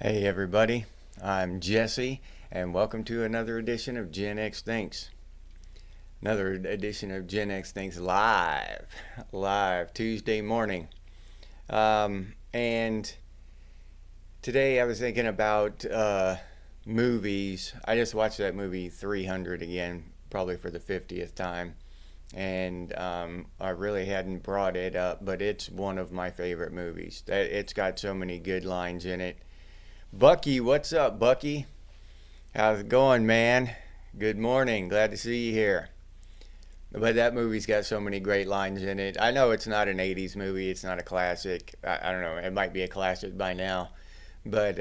Hey everybody, I'm Jesse, and welcome to another edition of Gen X Thinks. Another edition of Gen X Thinks live Tuesday morning. And today I was thinking about movies. I just watched that movie 300 again, probably for the 50th time. And I really hadn't brought it up, but it's one of my favorite movies. It's got so many good lines in it. Bucky, what's up, Bucky? How's it going, man? Good morning. Glad to see you here. But that movie's got so many great lines in it. I know it's not an 80s movie. It's not a classic. I don't know. It might be a classic by now. But,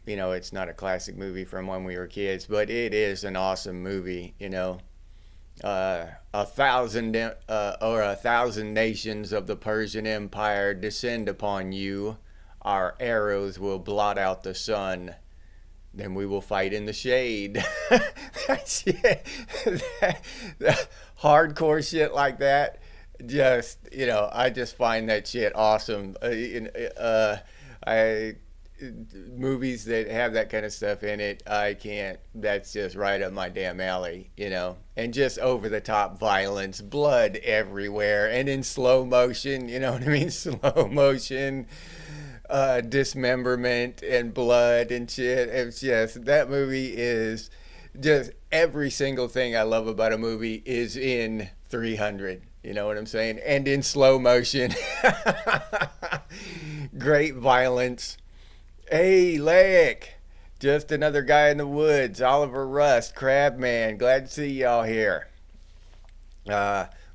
it's not a classic movie from when we were kids. But it is an awesome movie, a thousand nations of the Persian Empire descend upon you. Our arrows will blot out the sun. Then we will fight in the shade. That shit, that hardcore shit like that. I just find that shit awesome. I movies that have that kind of stuff in it, I can't. That's just right up my damn alley. And just over the top violence, blood everywhere, and in slow motion. You know what I mean? Slow motion. Dismemberment and blood and shit. It's just, that movie is just, every single thing I love about a movie is in 300. You know what I'm saying? And in slow motion. Great violence. Hey, Lake. Just another guy in the woods. Oliver Rust, Crabman. Glad to see y'all here.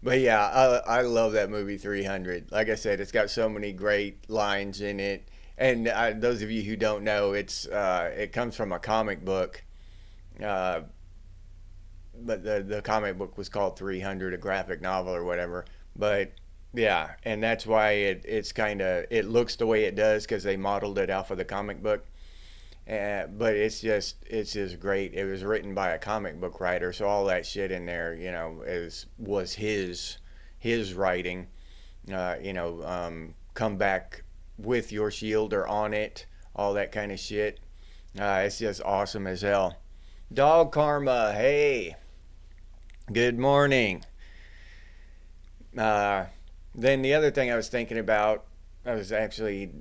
But yeah, I love that movie 300. Like I said, it's got so many great lines in it. And those of you who don't know, it comes from a comic book. But the comic book was called 300, a graphic novel or whatever. But yeah, and that's why it looks the way it does, because they modeled it off of the comic book. But it's just great. It was written by a comic book writer, so all that shit in there, was his writing. Come back with your shield or on it, all that kind of shit. It's just awesome as hell. Dog Karma, hey, good morning. Then the other thing I was thinking about, I was actually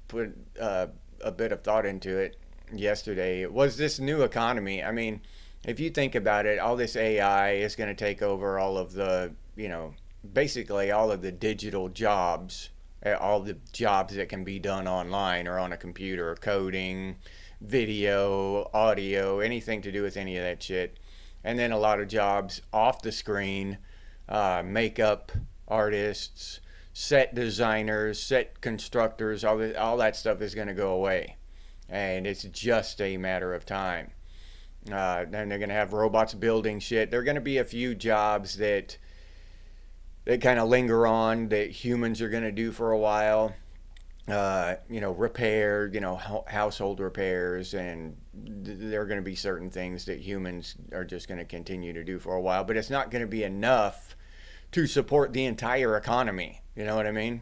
put a bit of thought into it yesterday, was this new economy. I mean, if you think about it, all this AI is going to take over all of the, basically all of the digital jobs, all the jobs that can be done online or on a computer, coding, video, audio, anything to do with any of that shit. And then a lot of jobs off the screen, makeup artists, set designers, set constructors, all that stuff is going to go away. And it's just a matter of time. And they're going to have robots building shit. There are going to be a few jobs that kind of linger on that humans are going to do for a while. Repair, household repairs, and there are going to be certain things that humans are just going to continue to do for a while. But it's not going to be enough to support the entire economy. You know what I mean?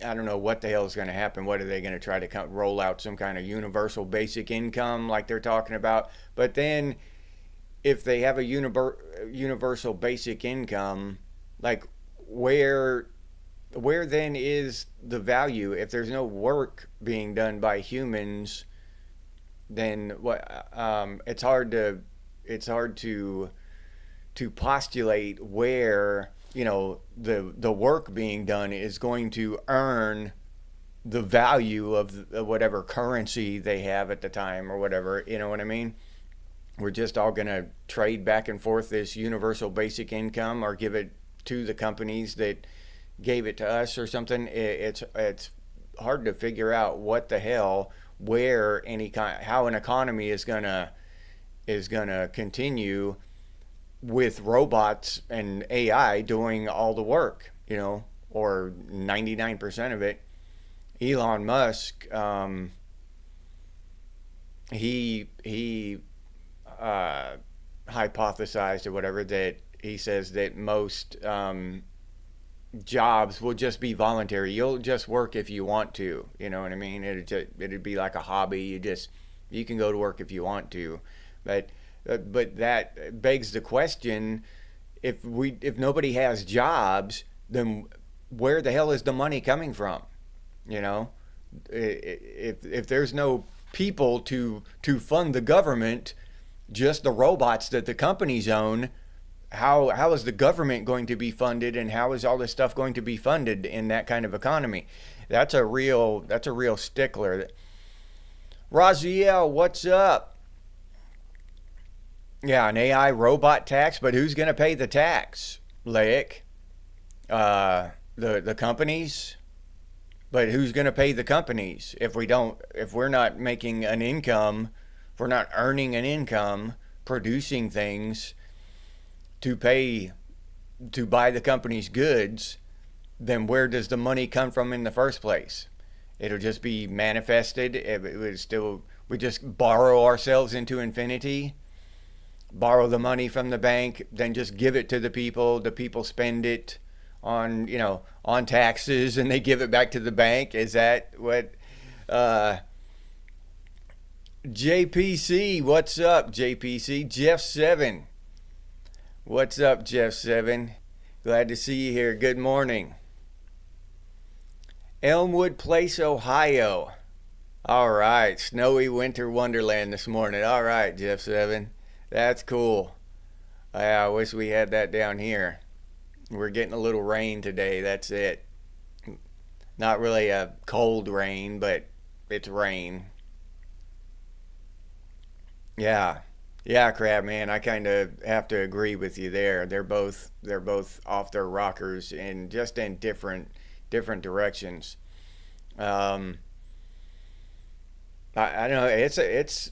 I don't know what the hell is going to happen. What are they going to try to roll out some kind of universal basic income like they're talking about? But then if they have a universal basic income, like where then is the value? If there's no work being done by humans, then what? It's hard to postulate where the work being done is going to earn the value of whatever currency they have at the time or whatever. You know what I mean? We're just all going to trade back and forth this universal basic income, or give it to the companies that gave it to us or something. It's hard to figure out what the hell, how an economy is gonna continue with robots and AI doing all the work, or 99% of it. Elon Musk, he hypothesized or whatever, that he says that most jobs will just be voluntary. You'll just work if you want to. You know what I mean? It'd be like a hobby. You can go to work if you want to, but but that begs the question: if nobody has jobs, then where the hell is the money coming from? You know, if there's no people to fund the government, just the robots that the companies own, how is the government going to be funded, and how is all this stuff going to be funded in that kind of economy? That's a real stickler. Raziel, what's up? Yeah, an AI robot tax, but who's going to pay the tax? Laic, the companies. But who's going to pay the companies if we're not making an income, if we're not earning an income, producing things to pay to buy the company's goods, then where does the money come from in the first place? It'll just be manifested. It would still we just borrow ourselves into infinity, borrow the money from the bank, then just give it to the people. The people spend it on on taxes, and they give it back to the bank. Is that what? Uh, JPC, what's up, JPC? Jeff7, what's up, Jeff7? Glad to see you here. Good morning. Elmwood Place, Ohio. All right, snowy winter wonderland this morning. All right, Jeff7, that's cool. I wish we had that down here. We're getting a little rain today. That's it. Not really a cold rain, but it's rain. Yeah. Yeah, Crab man, I kind of have to agree with you there. They're both off their rockers and just in different directions. Um, I don't know. It's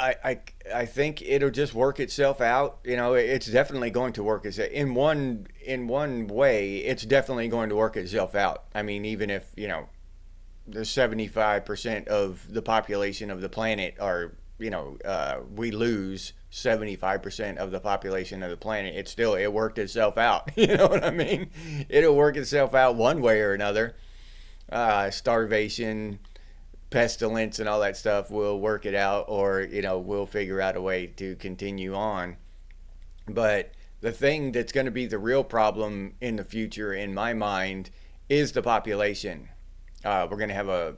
I think it'll just work itself out. It's definitely going to work itself in one way. It's definitely going to work itself out. I mean, even if there's 75% of the population of the planet are we lose 75% of the population of the planet. It worked itself out. You know what I mean? It'll work itself out one way or another. Starvation, pestilence, and all that stuff will work it out, or we'll figure out a way to continue on. But the thing that's going to be the real problem in the future, in my mind, is the population. We're going to have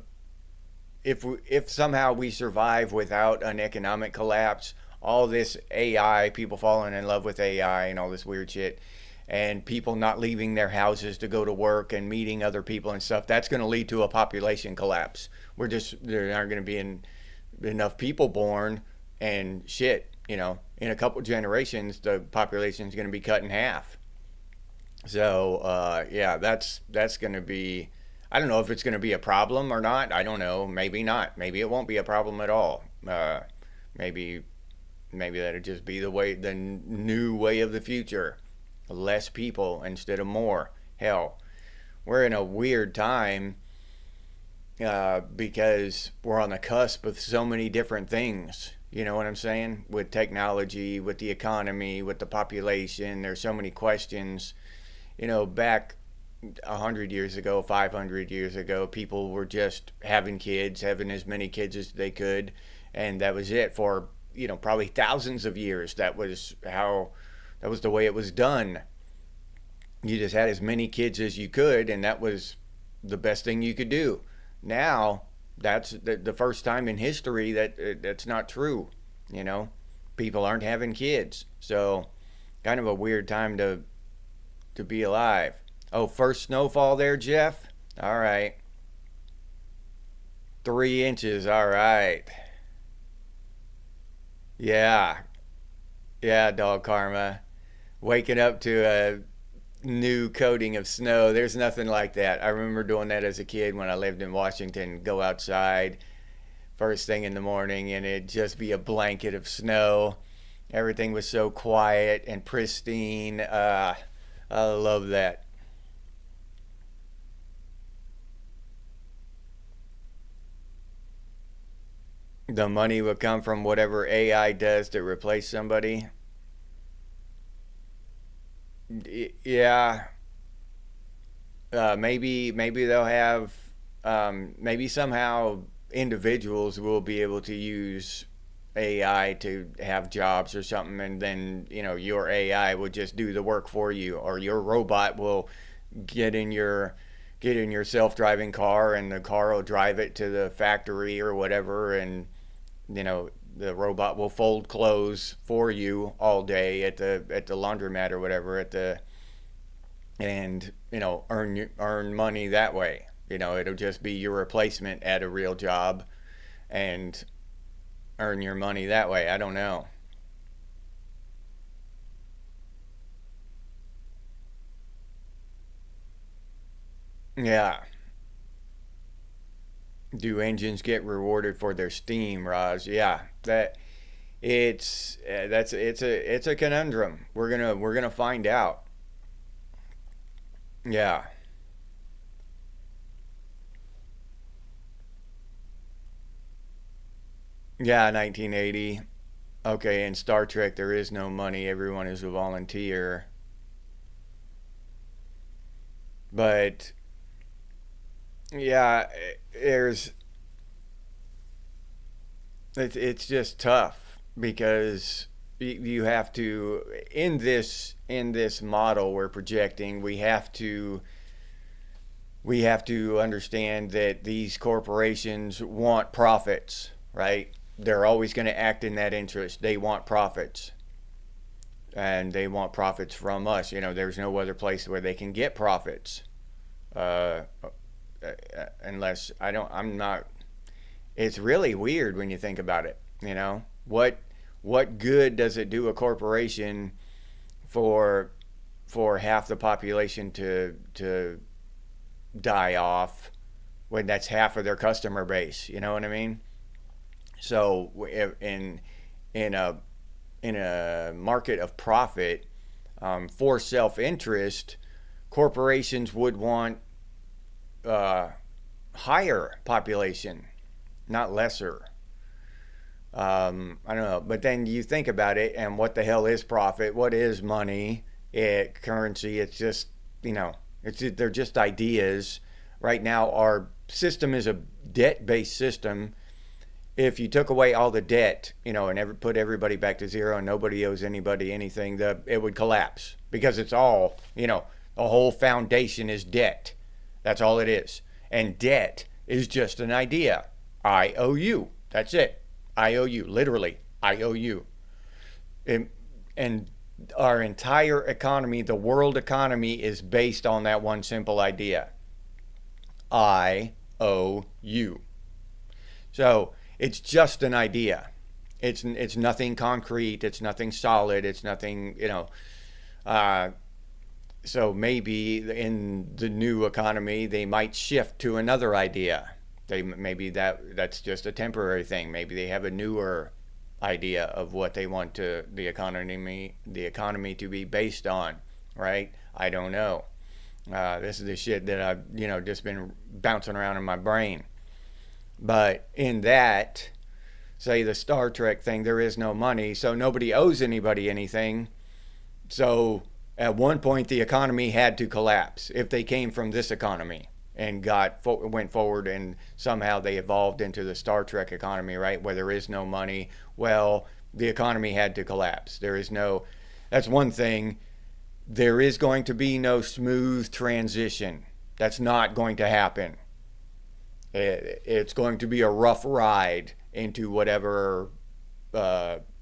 if somehow we survive without an economic collapse, all this AI, people falling in love with AI and all this weird shit, and people not leaving their houses to go to work and meeting other people and stuff, that's going to lead to a population collapse. There aren't going to be enough people born, and shit, in a couple generations, the population is going to be cut in half. So, yeah, that's going to be. I don't know if it's going to be a problem or not. I don't know. Maybe not. Maybe it won't be a problem at all. Maybe that'll just be the new way of the future. Less people instead of more. Hell, we're in a weird time because we're on the cusp of so many different things. You know what I'm saying? With technology, with the economy, with the population, there's so many questions. Back 100 years ago, 500 years ago, people were just having kids, having as many kids as they could, and that was it for probably thousands of years. That was the way it was done. You just had as many kids as you could, and that was the best thing you could do. Now, that's the first time in history that's not true. People aren't having kids, so kind of a weird time to be alive. Oh, first snowfall there, Jeff? All right. 3 inches, all right. Yeah. Yeah, dog karma. Waking up to a new coating of snow. There's nothing like that. I remember doing that as a kid when I lived in Washington. Go outside first thing in the morning, and it'd just be a blanket of snow. Everything was so quiet and pristine. I love that. The money will come from whatever AI does to replace somebody. Yeah, Maybe they'll have, maybe somehow individuals will be able to use AI to have jobs or something, and then your AI will just do the work for you, or your robot will get in your self-driving car, and the car will drive it to the factory or whatever, and the robot will fold clothes for you all day at the laundromat or whatever, and earn money that way. It'll just be your replacement at a real job, and earn your money that way. I don't know. Yeah. Do engines get rewarded for their steam, Raj? Yeah. It's a conundrum. We're gonna find out. Yeah. Yeah, 1980. Okay, in Star Trek there is no money. Everyone is a volunteer. But yeah, there's it's just tough because you have to, in this model we're projecting, we have to understand that these corporations want profits, right? They're always going to act in that interest. They want profits, and they want profits from us. There's no other place where they can get profits, uh, unless I'm not. It's really weird when you think about it. What good does it do a corporation for half the population to die off when that's half of their customer base? You know what I mean? So in a in a market of profit, for self interest, corporations would want uh, higher population, not lesser. I don't know, but then you think about it, and what the hell is profit? What is money? Currency? It's just they're just ideas. Right now, our system is a debt-based system. If you took away all the debt, and put everybody back to zero, and nobody owes anybody anything, it would collapse because it's all, the whole foundation is debt. That's all it is. And debt is just an idea. I owe you. That's it. I owe you. Literally, I owe you. And, and our entire economy, the world economy, is based on that one simple idea. I owe you. So it's just an idea. It's nothing concrete. It's nothing solid. It's nothing. Uh, so maybe in the new economy they might shift to another idea. Maybe that's just a temporary thing. Maybe they have a newer idea of what they want the economy to be based on. Right? I don't know. This is the shit that I've just been bouncing around in my brain. But in that, say the Star Trek thing, there is no money, so nobody owes anybody anything. So at one point, the economy had to collapse if they came from this economy and went forward, and somehow they evolved into the Star Trek economy, right, where there is no money. Well, the economy had to collapse. There is no. That's one thing. There is going to be no smooth transition. That's not going to happen. It's going to be a rough ride into whatever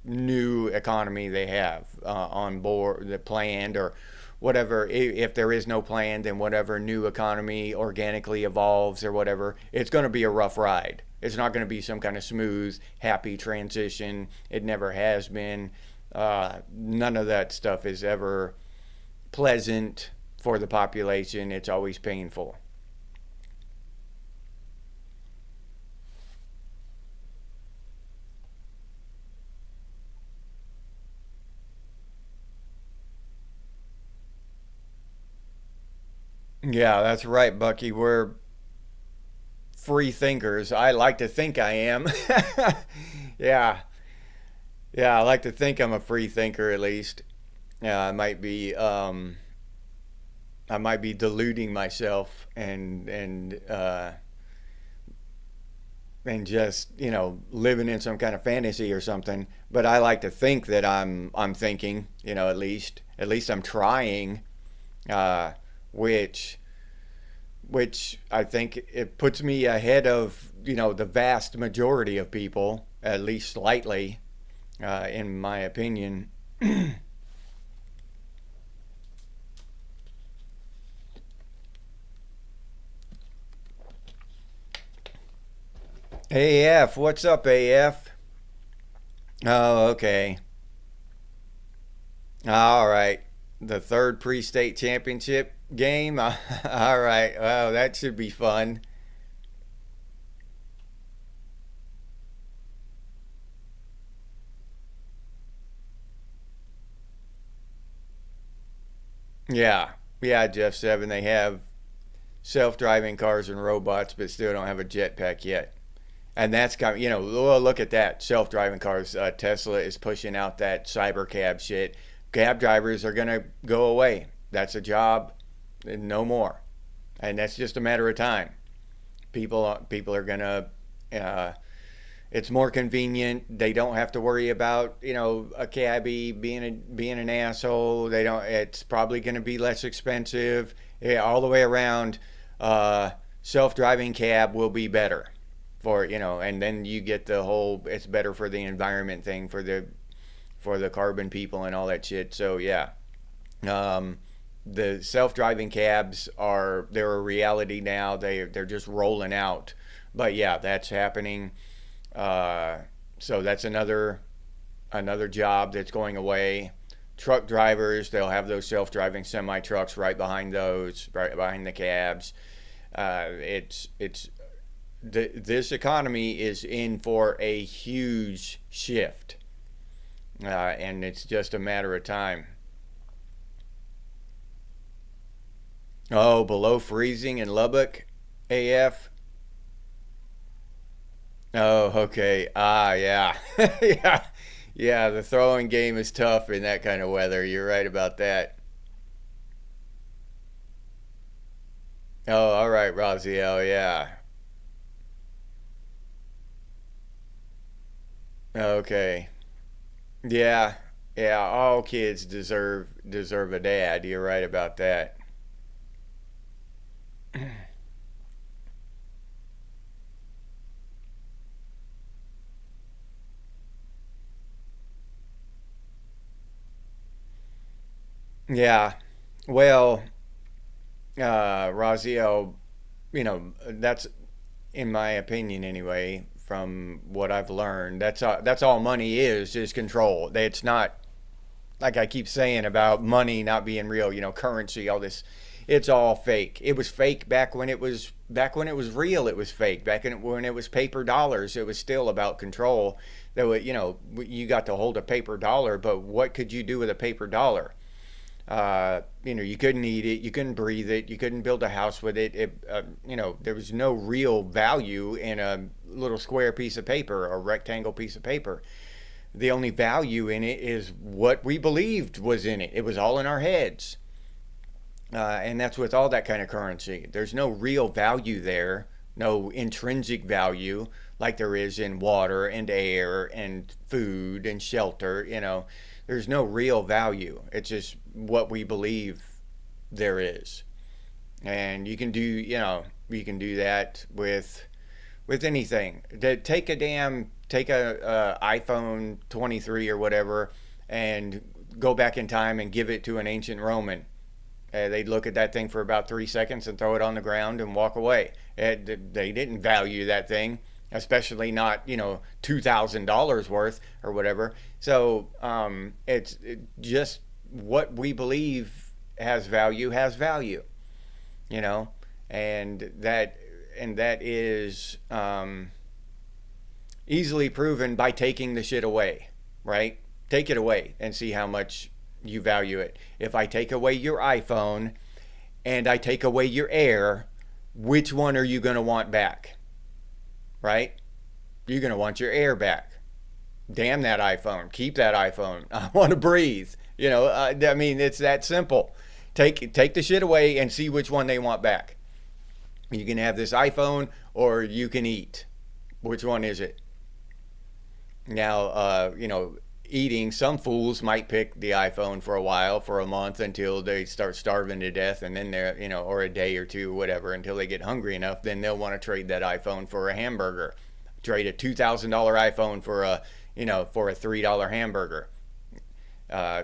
new economy they have on board, the planned, or whatever. If there is no plan, then whatever new economy organically evolves or whatever, it's going to be a rough ride. It's not going to be some kind of smooth, happy transition. It never has been. None of that stuff is ever pleasant for the population. It's always painful. Yeah, that's right, Bucky. We're free thinkers. I like to think I am. Yeah, yeah, I like to think I'm a free thinker at least. Yeah, I might be. I might be deluding myself and just living in some kind of fantasy or something. But I like to think that I'm thinking, at least I'm trying, uh, which I think it puts me ahead of the vast majority of people, at least slightly, in my opinion. AF, what's up, AF? Oh, okay. All right. The third pre-state championship game. All right. Well, that should be fun. Yeah. Yeah, Jeff Seven. They have self-driving cars and robots, but still don't have a jetpack yet. And that's kind of, well, look at that. Self-driving cars. Tesla is pushing out that cyber cab shit. Cab drivers are going to go away. That's a job, no more. And that's just a matter of time. People are going to uh, it's more convenient. They don't have to worry about a cabbie being an asshole. They don't. It's probably going to be less expensive. Yeah, all the way around. Uh, Self-driving cab will be better and then you get the whole it's better for the environment thing for the carbon people and all that shit. So yeah, um, the self-driving cabs they're a reality now. They're just rolling out. But yeah, that's happening. Uh, so that's another job that's going away. Truck drivers, they'll have those self-driving semi trucks right behind the cabs. It's this economy is in for a huge shift, and it's just a matter of time. Oh, below freezing in Lubbock, AF. Oh, okay. Ah, yeah. Yeah. Yeah, the throwing game is tough in that kind of weather. You're right about that. Oh, all right, Raziel. Yeah. Okay. Yeah. Yeah, all kids deserve a dad. You're right about that. Yeah. Well, Raziel, that's in my opinion anyway, from what I've learned, that's all money is control. It's not like I keep saying about money not being real, currency, all this. It's all fake. It was fake back when it was real. It was fake when it was paper dollars. It was still about control. Though you got to hold a paper dollar, but what could you do with a paper dollar? You couldn't eat it, you couldn't breathe it, you couldn't build a house with it. There was no real value in a little square piece of paper or rectangle piece of paper. The only value in it is what we believed was in it. It was all in our heads. And that's with all that kind of currency. There's no real value there, no intrinsic value like there is in water and air and food and shelter. There's no real value. It's just what we believe there is. And you can do that with anything. Take a iPhone 23 or whatever and go back in time and give it to an ancient Roman. They'd look at that thing for about 3 seconds and throw it on the ground and walk away. They didn't value that thing, especially not $2,000 worth or whatever. So it's just what we believe has value, you know, and that is easily proven by taking the shit away, right? Take it away and see how much you value it. If I take away your iPhone and I take away your air, which one are you going to want back? Right? You're going to want your air back. Damn that iPhone. Keep that iPhone. I want to breathe. I mean, it's that simple. Take the shit away and see which one they want back. You can have this iPhone or you can eat. Which one is it? Now, eating, some fools might pick the iPhone for a while, for a month, until they start starving to death, and then they're, or a day or two, whatever, until they get hungry enough. Then they'll want to trade that iPhone for a hamburger, trade a $2,000 iPhone for a $3 hamburger.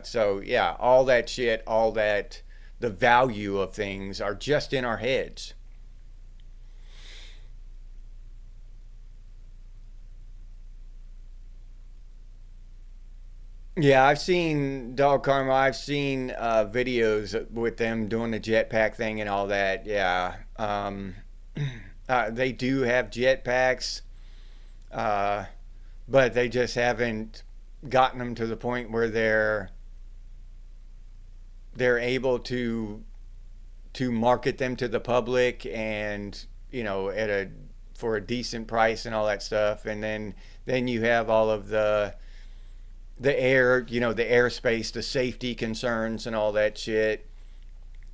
So yeah, all that shit, all that, the value of things are just in our heads. Yeah, I've seen Dog Karma. I've seen videos with them doing the jetpack thing and all that. Yeah, they do have jetpacks, uh, but they just haven't gotten them to the point where they're able to market them to the public, and at a for a decent price and all that stuff. And then you have all of the air, the airspace, the safety concerns and all that shit.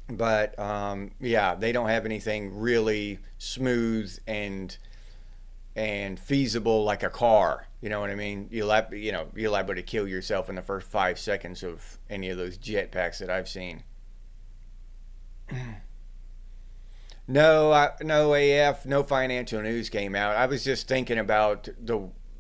But yeah, they don't have anything really smooth and feasible like a car. You know what I mean? You're liable to kill yourself in the first 5 seconds of any of those jetpacks that I've seen. No, no AF, no financial news came out. I was just thinking about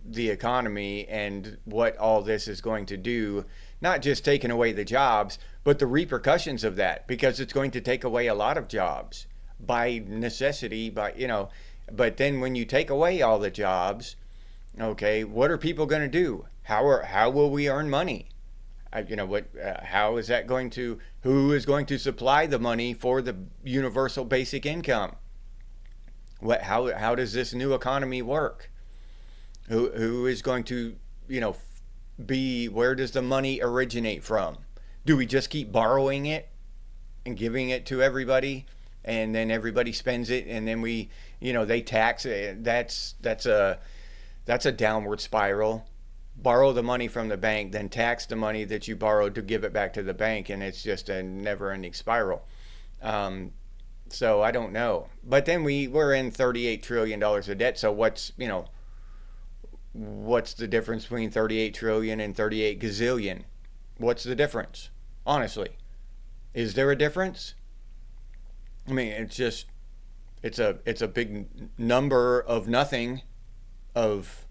the economy and what all this is going to do. Not just taking away the jobs, but the repercussions of that, because it's going to take away a lot of jobs by necessity. But then when you take away all the jobs, okay, what are people going to do? How will we earn money? What? How is that going to? Who is going to supply the money for the universal basic income? What? How does this new economy work? Who is going to be? Where does the money originate from? Do we just keep borrowing it and giving it to everybody, and then everybody spends it, and then they tax it? That's a downward spiral. Borrow the money from the bank, then tax the money that you borrowed to give it back to the bank, and it's just a never-ending spiral. Um, so I don't know. But then we're in $38 trillion of debt. So what's the difference between 38 trillion and 38 gazillion? What's the difference? Honestly, is there a difference? I mean, it's a big number of nothing, of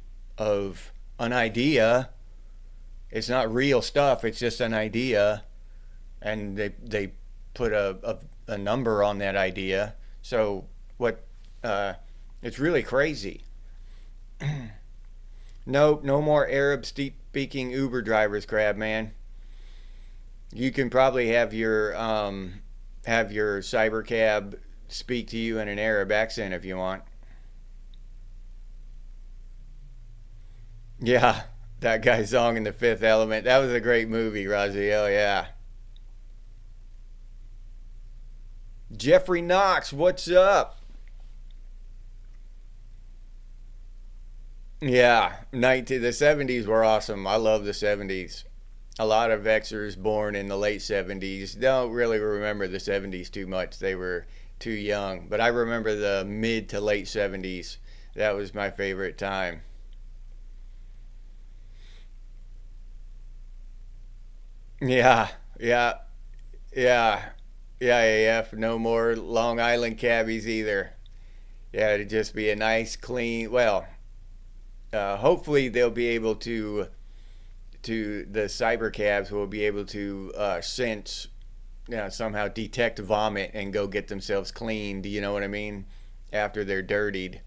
an idea. It's not real stuff. It's just an idea, and they put a number on that idea. So what? It's really crazy. Nope, no more Arab speaking Uber drivers, Crab Man. You can probably have your cyber cab speak to you in an Arab accent if you want. Yeah, that guy's song in The Fifth Element. That was a great movie, Raziel. Yeah. Jeffrey Knox, what's up? Yeah, the 70s were awesome. I love the 70s. A lot of Xers born in the late 70s don't really remember the 70s too much. They were too young. But I remember the mid to late 70s. That was my favorite time. Yeah, yeah, yeah, yeah, yeah. No more Long Island cabbies either. Yeah, it'd just be a nice, clean. Well, hopefully they'll be able to the cyber cabs will be able to sense, somehow detect vomit and go get themselves cleaned. Do you know what I mean? After they're dirtied.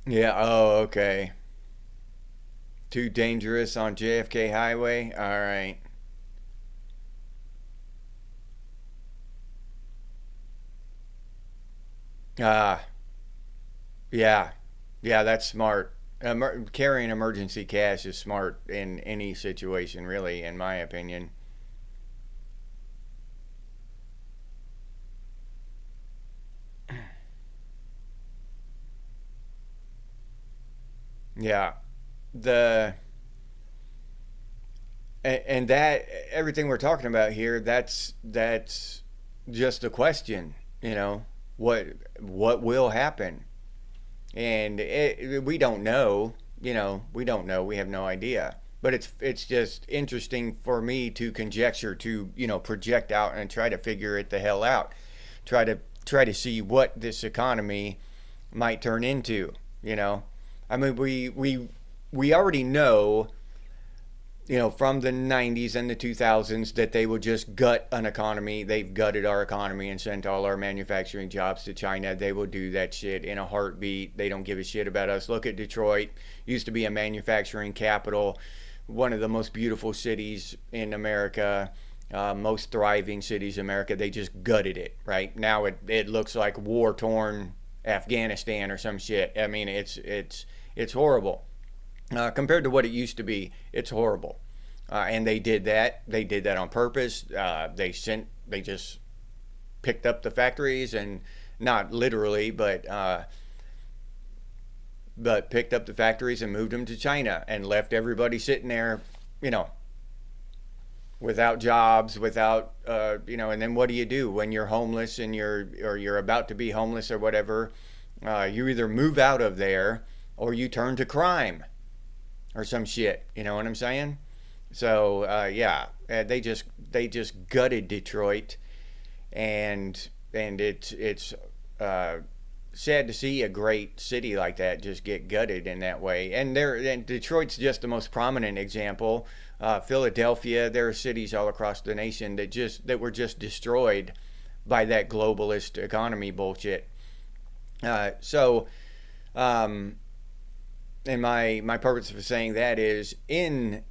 Yeah. Oh, okay. Too dangerous on JFK Highway. All right. Ah, yeah, yeah. That's smart. Carrying emergency cash is smart in any situation, really, in my opinion. Yeah. The and that everything we're talking about here, that's just a question, you know, what what will happen, and we don't know, you know, we don't know, we have no idea. But it's just interesting for me to conjecture, to you know, project out and try to figure it the hell out, try to try to see what this economy might turn into. You know, I mean, we already know, you know, from the 90s and the 2000s that they will just gut an economy. They've gutted our economy and sent all our manufacturing jobs to China. They will do that shit in a heartbeat. They don't give a shit about us. Look at Detroit, used to be a manufacturing capital, one of the most beautiful cities in America, most thriving cities in America. They just gutted it. Right now, it looks like war torn Afghanistan or some shit. I mean, it's horrible. Compared to what it used to be, it's horrible. And they did that. They did that on purpose. They just picked up the factories, and not literally, but picked up the factories and moved them to China and left everybody sitting there, you know, without jobs, without, you know. And then what do you do when you're homeless and you're about to be homeless or whatever? You either move out of there or you turn to crime or some shit. You know what I'm saying? So yeah, they just gutted Detroit, and it's sad to see a great city like that just get gutted in that way. And Detroit's just the most prominent example. Philadelphia, there are cities all across the nation that were just destroyed by that globalist economy bullshit. So um, and my purpose for saying that is, in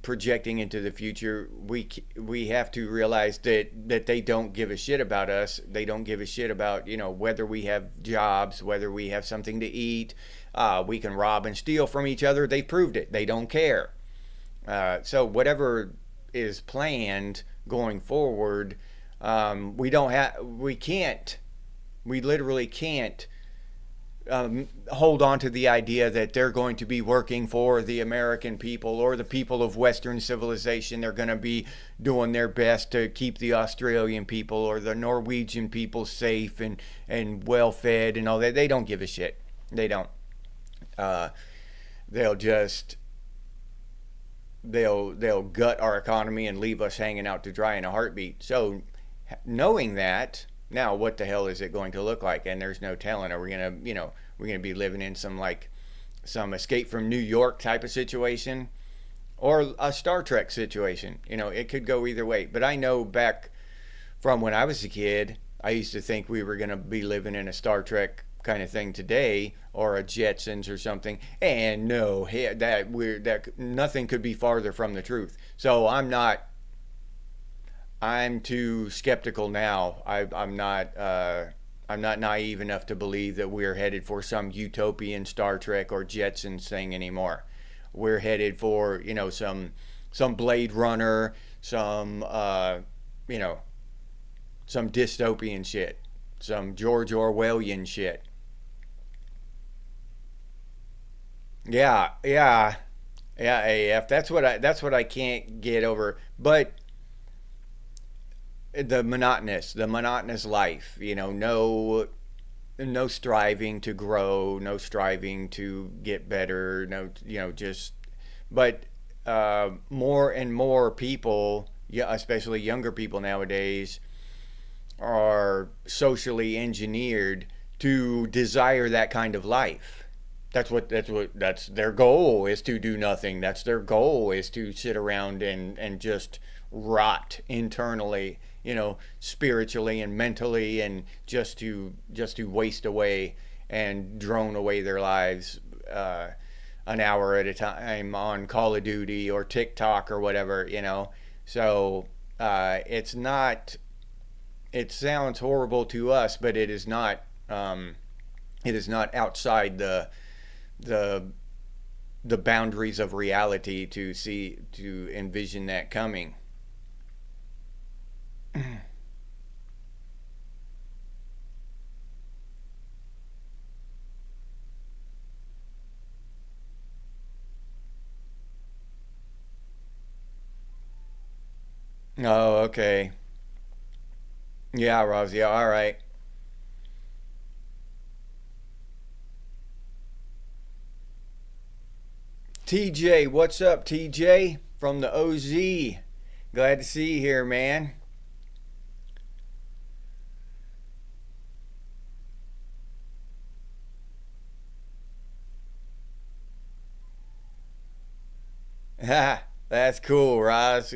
projecting into the future, we have to realize that they don't give a shit about us. They don't give a shit about, you know, whether we have jobs, whether we have something to eat. We can rob and steal from each other. They proved it. They don't care. So whatever is planned going forward, we can't, we literally can't hold on to the idea that they're going to be working for the American people or the people of Western civilization. They're going to be doing their best to keep the Australian people or the Norwegian people safe and well fed and all that. They don't give a shit. They don't. Uh, they'll just they'll gut our economy and leave us hanging out to dry in a heartbeat. So knowing that, now what the hell is it going to look like? And there's no telling. Are we gonna, you know, we're gonna be living in some Escape from New York type of situation, or a Star Trek situation? You know, it could go either way. But I know back from when I was a kid, I used to think we were gonna be living in a Star Trek kind of thing today, or a Jetsons or something. And no, that nothing could be farther from the truth. So I'm too skeptical now. I'm not naive enough to believe that we're headed for some utopian Star Trek or Jetsons thing anymore. We're headed for, you know, some Blade Runner, some you know, some dystopian shit, some George Orwellian shit. Yeah, yeah, yeah. AF. That's what I can't get over. But the monotonous life. You know, no striving to grow, no striving to get better, no, you know, just, but more and more people, yeah, especially younger people nowadays, are socially engineered to desire that kind of life. That's their goal, is to do nothing. That's their goal, is to sit around and just rot internally, you know, spiritually and mentally, and just to waste away and drone away their lives, an hour at a time on Call of Duty or TikTok or whatever, you know. So it's not. It sounds horrible to us, but it is not. It is not outside the the boundaries of reality to envision that coming. Oh, okay. Yeah, Rosie. All right. TJ, what's up, TJ? From the OZ. Glad to see you here, man. Ha, that's cool, Roz.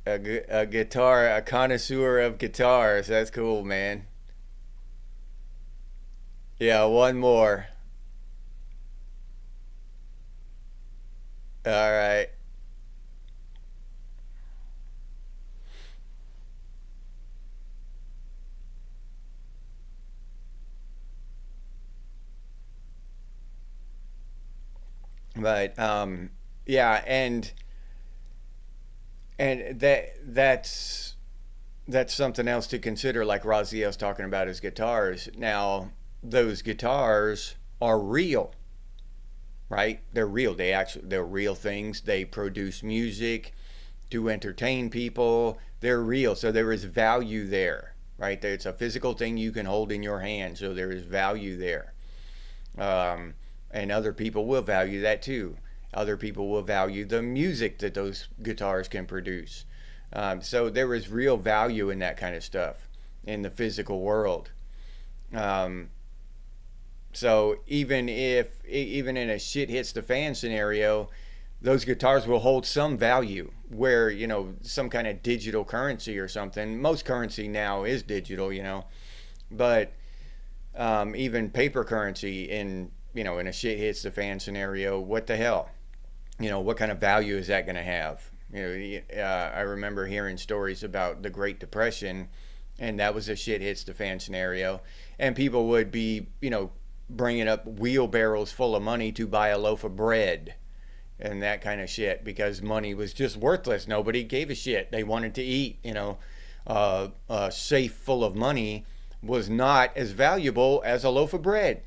A guitar, a connoisseur of guitars. That's cool, man. Yeah, one more. All right. But yeah, and that's something else to consider. Like Raziel's talking about his guitars. Now, those guitars are real, right? They're real. They're real things. They produce music to entertain people. They're real. So there is value there, right? It's a physical thing you can hold in your hand. So there is value there. Um, and other people will value that too. Other people will value the music that those guitars can produce. So there is real value in that kind of stuff in the physical world. Um, so even in a shit hits the fan scenario, those guitars will hold some value where some kind of digital currency or something. Most currency now is digital, but even paper currency in a shit hits the fan scenario, what the hell? What kind of value is that going to have? I remember hearing stories about the Great Depression, and that was a shit hits the fan scenario, and people would be, bringing up wheelbarrows full of money to buy a loaf of bread and that kind of shit because money was just worthless. Nobody gave a shit. They wanted to eat. A safe full of money was not as valuable as a loaf of bread.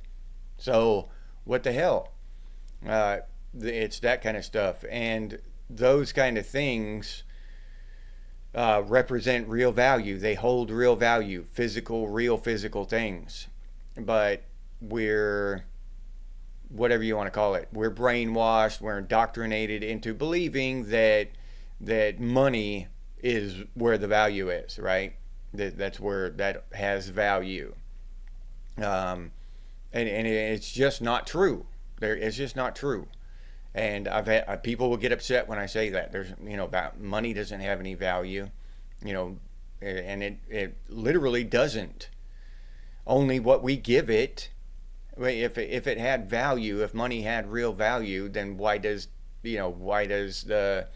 So what the hell? Uh, it's that kind of stuff, and those kind of things represent real value. They hold real value, real physical things. But we're whatever you want to call it. We're brainwashed. We're indoctrinated into believing that money is where the value is. Right? That's where that has value. And it's just not true. It's just not true. And I've had people will get upset when I say that. There's about money doesn't have any value, you know, and it literally doesn't. Only what we give it. If it had value, if money had real value, then why does the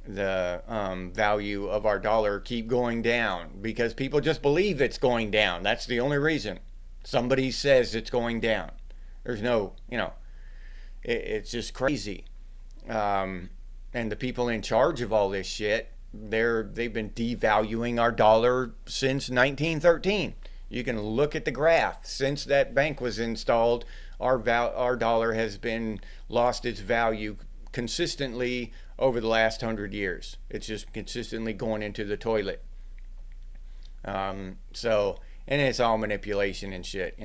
value of our dollar keep going down? Because people just believe it's going down. That's the only reason. Somebody says it's going down. There's no, it's just crazy. And the people in charge of all this shit, they've been devaluing our dollar since 1913. You can look at the graph. Since that bank was installed, our dollar has been lost its value consistently over the last 100 years. It's just consistently going into the toilet. And it's all manipulation and shit,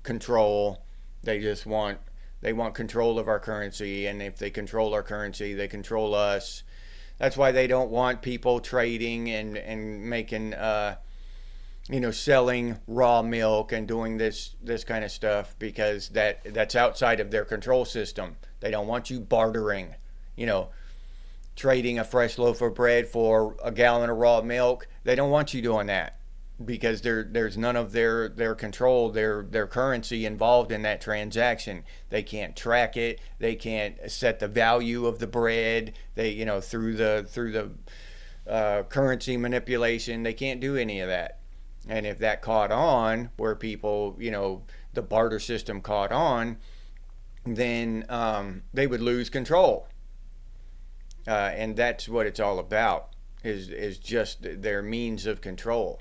control. They just want control of our currency, and if they control our currency, they control us. That's why they don't want people trading and making selling raw milk and doing this kind of stuff, because that's outside of their control system. They don't want you bartering, you know, trading a fresh loaf of bread for a gallon of raw milk. They don't want you doing that because there's none of their control, their currency involved in that transaction. They can't track it. They can't set the value of the bread. They through the currency manipulation, they can't do any of that. And if that caught on, where people, the barter system caught on, then they would lose control. And that's what it's all about, is just their means of control.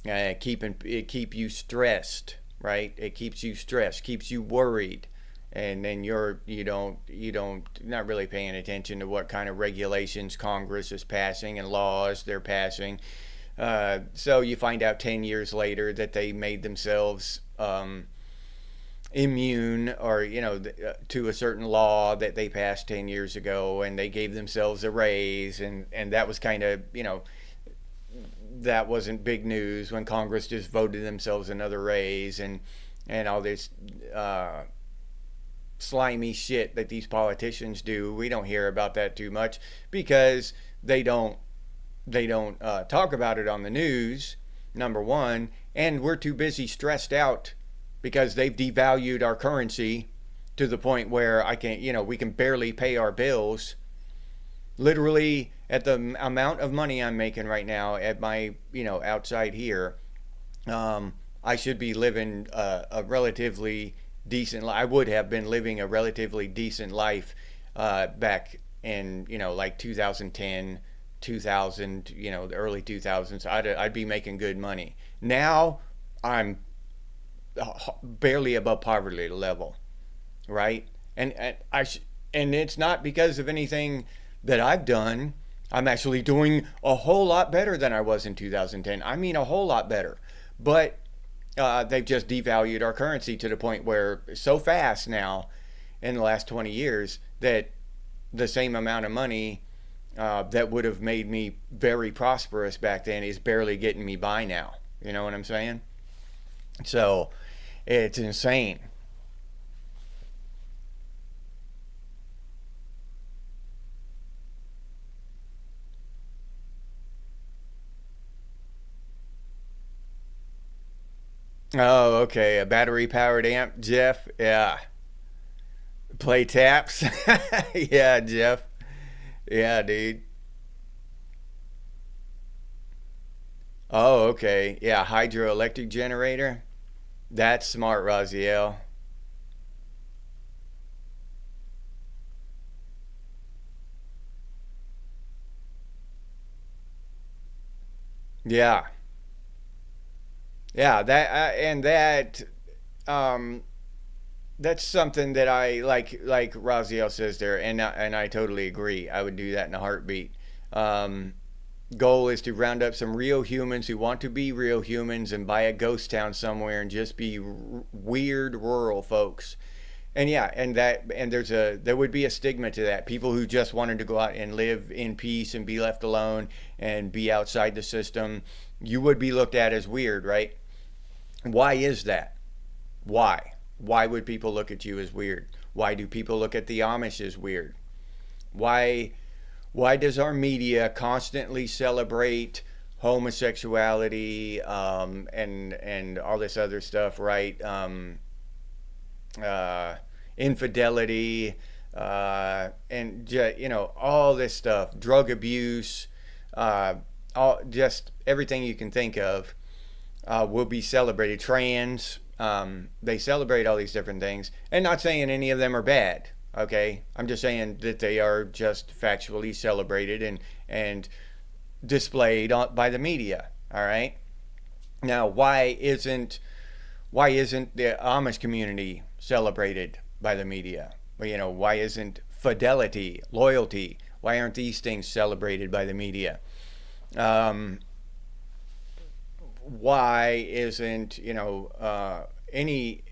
It keep you stressed, right? It keeps you stressed, keeps you worried, and then you don't not really paying attention to what kind of regulations Congress is passing and laws they're passing. So you find out 10 years later that they made themselves immune, or to a certain law that they passed 10 years ago, and they gave themselves a raise, and that was kind of, that wasn't big news when Congress just voted themselves another raise, and all this slimy shit that these politicians do. We don't hear about that too much because they don't talk about it on the news, number one, and we're too busy stressed out because they've devalued our currency to the point where we can barely pay our bills. Literally, at the amount of money I'm making right now at my, outside here, I should be living a relatively decent life. I would have been living a relatively decent life back in, like 2010, 2000, the early 2000s. I'd be making good money. Now I'm barely above poverty level, right? And it's not because of anything that I've done. I'm actually doing a whole lot better than I was in 2010. I mean, a whole lot better. But they've just devalued our currency to the point where so fast now in the last 20 years that the same amount of money that would have made me very prosperous back then is barely getting me by now. You know what I'm saying? So it's insane. Oh, okay. A battery powered amp, Jeff. Yeah. Play taps. Yeah, Jeff. Yeah, dude. Oh, okay. Yeah, hydroelectric generator. That's smart, Raziel. Yeah. Yeah, um that's something that I like Raziel says there, and I totally agree. I would do that in a heartbeat. Um Goal is to round up some real humans who want to be real humans and buy a ghost town somewhere and just be weird rural folks. And yeah, and there would be a stigma to that. People who just wanted to go out and live in peace and be left alone and be outside the system, you would be looked at as weird, right? Why is that? Why? Why would people look at you as weird? Why do people look at the Amish as weird? Why why does our media constantly celebrate homosexuality, and all this other stuff, right? Uh, Infidelity, and all this stuff, drug abuse, uh, all just everything you can think of will be celebrated. Trans, they celebrate all these different things, and not saying any of them are bad. Okay, I'm just saying that they are just factually celebrated and displayed by the media. All right. Now, why isn't the Amish community celebrated by the media? Well, why isn't fidelity, loyalty? Why aren't these things celebrated by the media? Um, why isn't any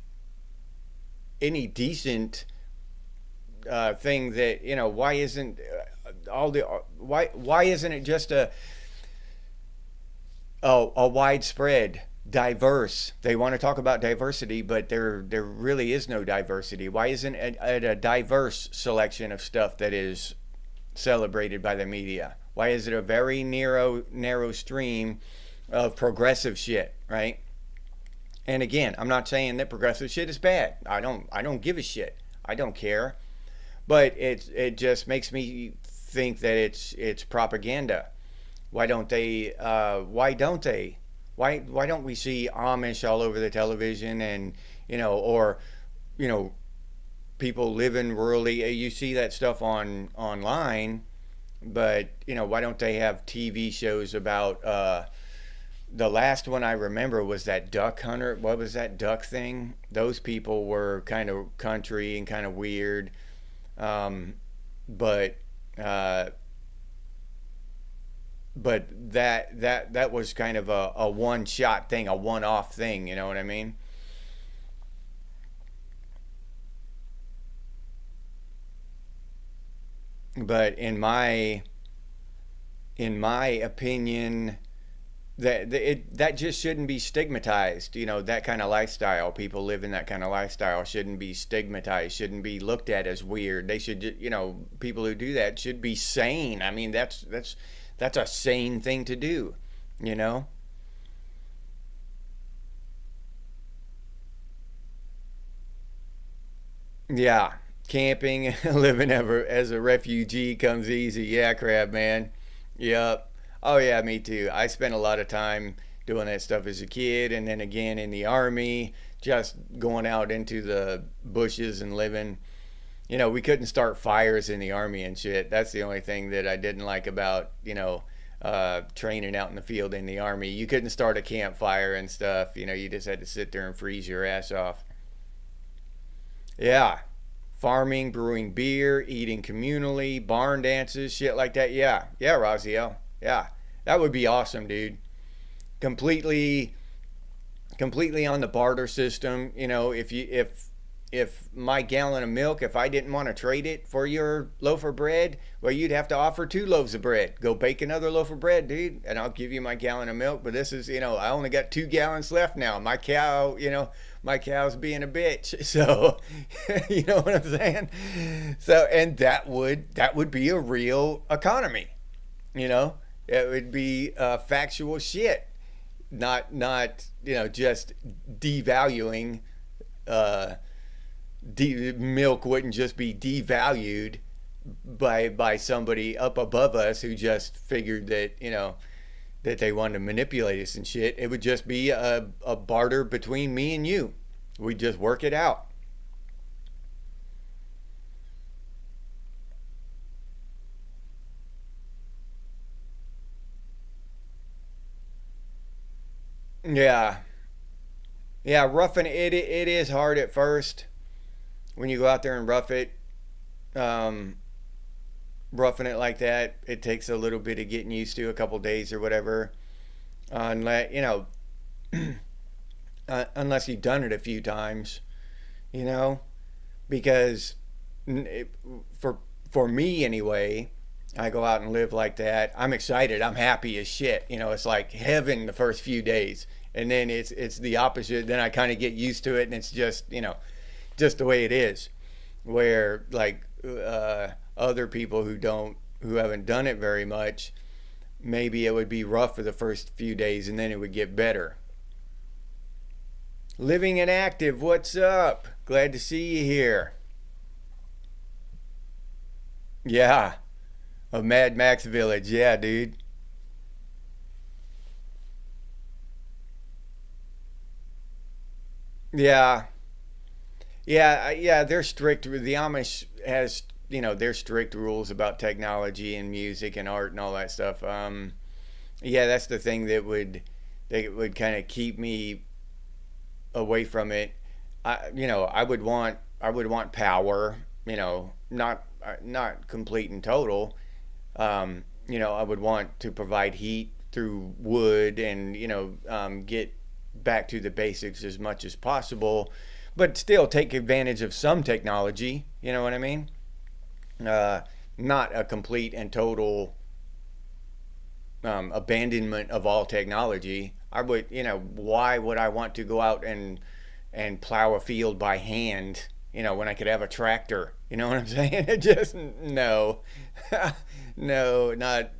decent thing that why isn't all the why isn't it just a widespread diverse? They want to talk about diversity, but there really is no diversity. Why isn't it a diverse selection of stuff that is celebrated by the media? Why is it a very narrow stream of progressive shit, right? And again, I'm not saying that progressive shit is bad. I don't give a shit. I don't care. But it just makes me think that it's propaganda. Why don't they? Why don't they? Why don't we see Amish all over the television, and or you know people living rurally? You see that stuff online, but why don't they have TV shows about the last one I remember was that duck hunter. What was that duck thing? Those people were kind of country and kind of weird. Um, but uh, but that was kind of a one shot thing, a one off thing. You know what I mean? But in my opinion, that just shouldn't be stigmatized. That kind of lifestyle. People living that kind of lifestyle shouldn't be stigmatized. Shouldn't be looked at as weird. They should, people who do that should be sane. I mean, that's a sane thing to do. You know? Yeah, camping, living ever as a refugee comes easy. Yeah, crab man. Yep. Oh yeah, me too. I spent a lot of time doing that stuff as a kid, and then again in the army, just going out into the bushes and living. We couldn't start fires in the army and shit. That's the only thing that I didn't like about training out in the field in the army. You couldn't start a campfire and stuff. You just had to sit there and freeze your ass off. Yeah, farming, brewing beer, eating communally, barn dances, shit like that. Yeah, yeah, Raziel. Yeah, that would be awesome, dude. Completely, completely on the barter system. If my gallon of milk, if I didn't want to trade it for your loaf of bread, well, you'd have to offer 2 loaves of bread. Go bake another loaf of bread, dude, and I'll give you my gallon of milk. But this is, I only got 2 gallons left now. My cow's being a bitch. So, you know what I'm saying? So, and that would be a real economy. You know, it would be factual shit, not just devaluing. Uh, Milk wouldn't just be devalued by somebody up above us who just figured that they wanted to manipulate us and shit. It would just be a barter between me and you. We'd just work it out. Yeah, yeah. Roughing it is hard at first when you go out there and um, roughing it like that. It takes a little bit of getting used to, a couple days or whatever. Unless unless you've done it a few times, you know, because it, for for me anyway, I go out and live like that. I'm excited. I'm happy as shit. It's like heaven the first few days, and then it's the opposite. Then I kind of get used to it, and it's just the way it is. Where like other people who haven't done it very much, maybe it would be rough for the first few days, and then it would get better. Living and active, what's up? Glad to see you here. Yeah, a Mad Max village. Yeah, dude. Yeah, yeah, yeah. They're strict. The Amish has their strict rules about technology and music and art and all that stuff. Yeah, that's the thing that would kind of keep me away from it. I would want power. Not complete and total. I would want to provide heat through wood and get back to the basics as much as possible, but still take advantage of some technology. You know what I mean? Uh, Not a complete and total abandonment of all technology. Why would I want to go out and plow a field by hand? When I could have a tractor. You know what I'm saying? It just no, no, not.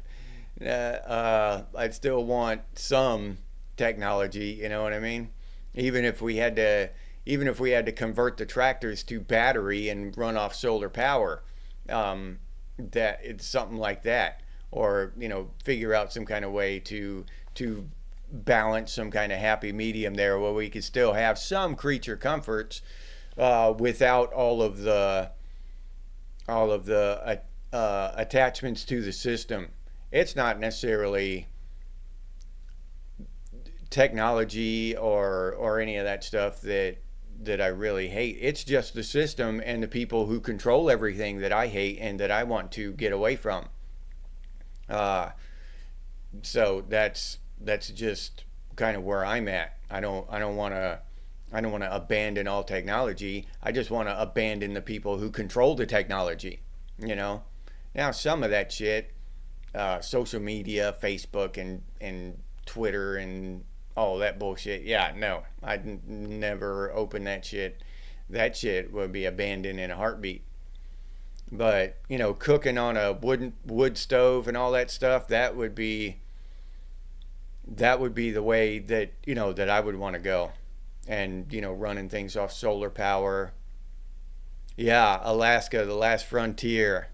I'd still want some technology. You know what I mean? Even if we had to, even if we had to convert the tractors to battery and run off solar power, um, that it's something like that, or figure out some kind of way to balance some kind of happy medium there, where we could still have some creature comforts without all of the attachments to the system. It's not necessarily technology or any of that stuff that I really hate. It's just the system and the people who control everything that I hate and that I want to get away from. Uh, so that's just kind of where I'm at. I don't want to abandon all technology. I just want to abandon the people who control the technology. You know. Now some of that shit, social media, Facebook and Twitter and all that bullshit. Yeah, no, never open that shit. That shit would be abandoned in a heartbeat. But cooking on a wood stove and all that stuff, that would be the way that I would want to go. And running things off solar power. Yeah, Alaska, the last frontier.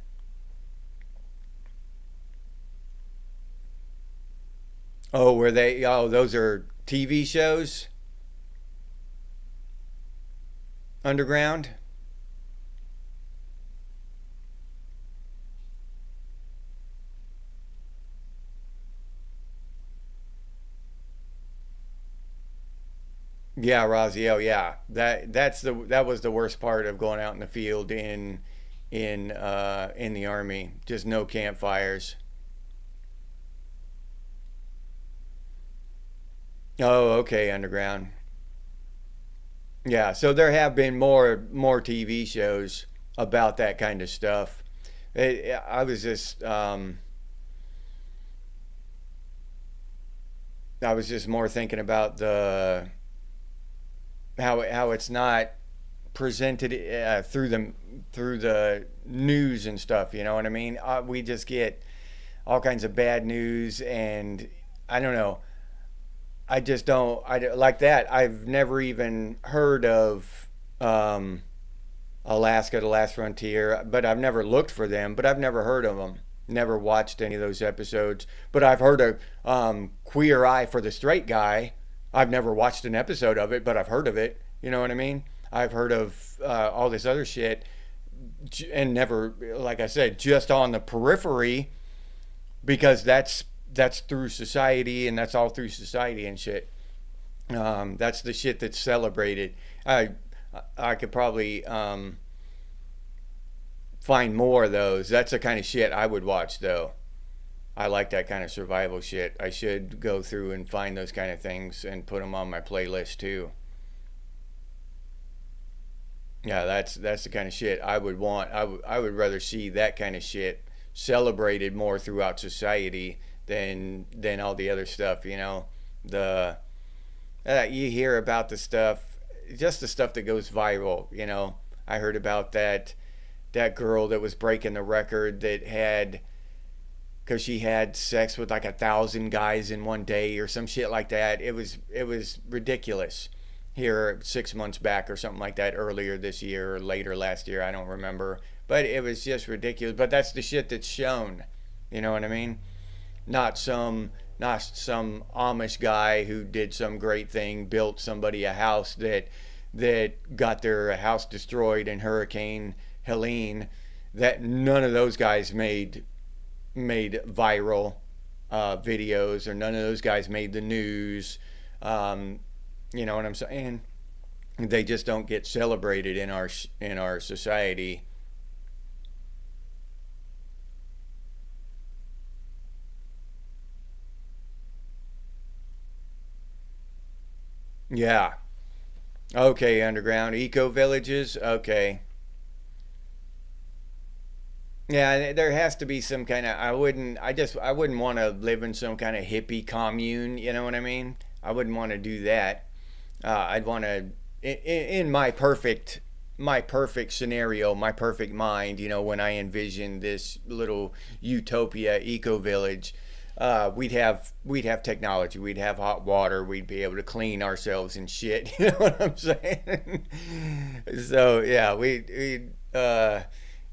Oh, were they? Oh, those are TV shows underground. Yeah, Raziel. Yeah, that was the worst part of going out in the field in the army. Just no campfires. Oh, okay, underground. Yeah, so there have been more TV shows about that kind of stuff. I was just I was just more thinking about the how it's not presented through the news and stuff. You know what I mean? We just get all kinds of bad news, and I don't know. I just don't. Like that. I've never even heard of um, Alaska, the Last Frontier, but I've never looked for them. But I've never heard of them. Never watched any of those episodes. But I've heard of Queer Eye for the Straight Guy. I've never watched an episode of it, but I've heard of it. You know what I mean? I've heard of all this other shit, and never, like I said, just on the periphery because that's through society and that's all through society and shit. That's the shit that's celebrated. I I could probably find more of those. That's the kind of shit I would watch though. I like that kind of survival shit. I should go through and find those kind of things and put them on my playlist too. Yeah, that's the kind of shit I would want. I would rather see that kind of shit celebrated more throughout society than all the other stuff. The you hear about the stuff, just the stuff that goes viral. I heard about that girl that was breaking the record that had because she had sex with like 1,000 guys in one day or some shit like that. It was ridiculous. Here 6 months back or something like that, earlier this year or later last year, I don't remember. But it was just ridiculous. But that's the shit that's shown. You know what I mean? Not some Amish guy who did some great thing, built somebody a house that got their house destroyed in Hurricane Helene. That none of those guys made viral videos, or none of those guys made the news. Um, you know what I'm saying? They just don't get celebrated in our society. Yeah. Okay, underground eco villages. Okay. Yeah, there has to be some kind of. I wouldn't want to live in some kind of hippie commune. You know what I mean? I wouldn't want to do that. I'd want to, in my perfect scenario, my perfect mind. When I envision this little utopia eco village, we'd have technology, we'd have hot water, we'd be able to clean ourselves and shit. You know what I'm saying? So yeah,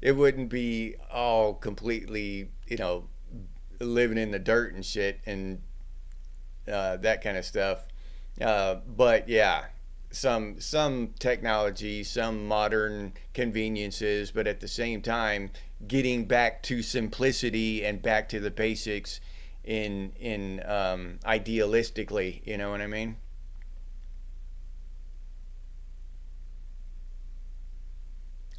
it wouldn't be all completely, living in the dirt and shit and that kind of stuff. But yeah, some technology, some modern conveniences, but at the same time, getting back to simplicity and back to the basics in idealistically, you know what I mean?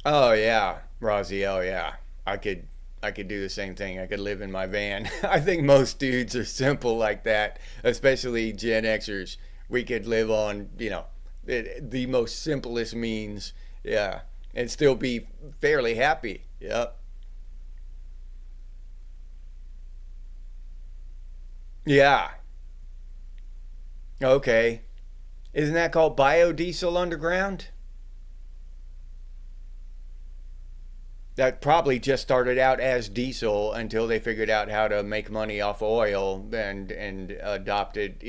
Oh yeah, Rosie. Oh yeah, I could I could do the same thing. I could live in my van. I think most dudes are simple like that, especially Gen Xers. We could live on, the most simplest means, yeah, and still be fairly happy. Yep. Yeah. Okay. Isn't that called biodiesel underground? That probably just started out as diesel until they figured out how to make money off oil and adopted,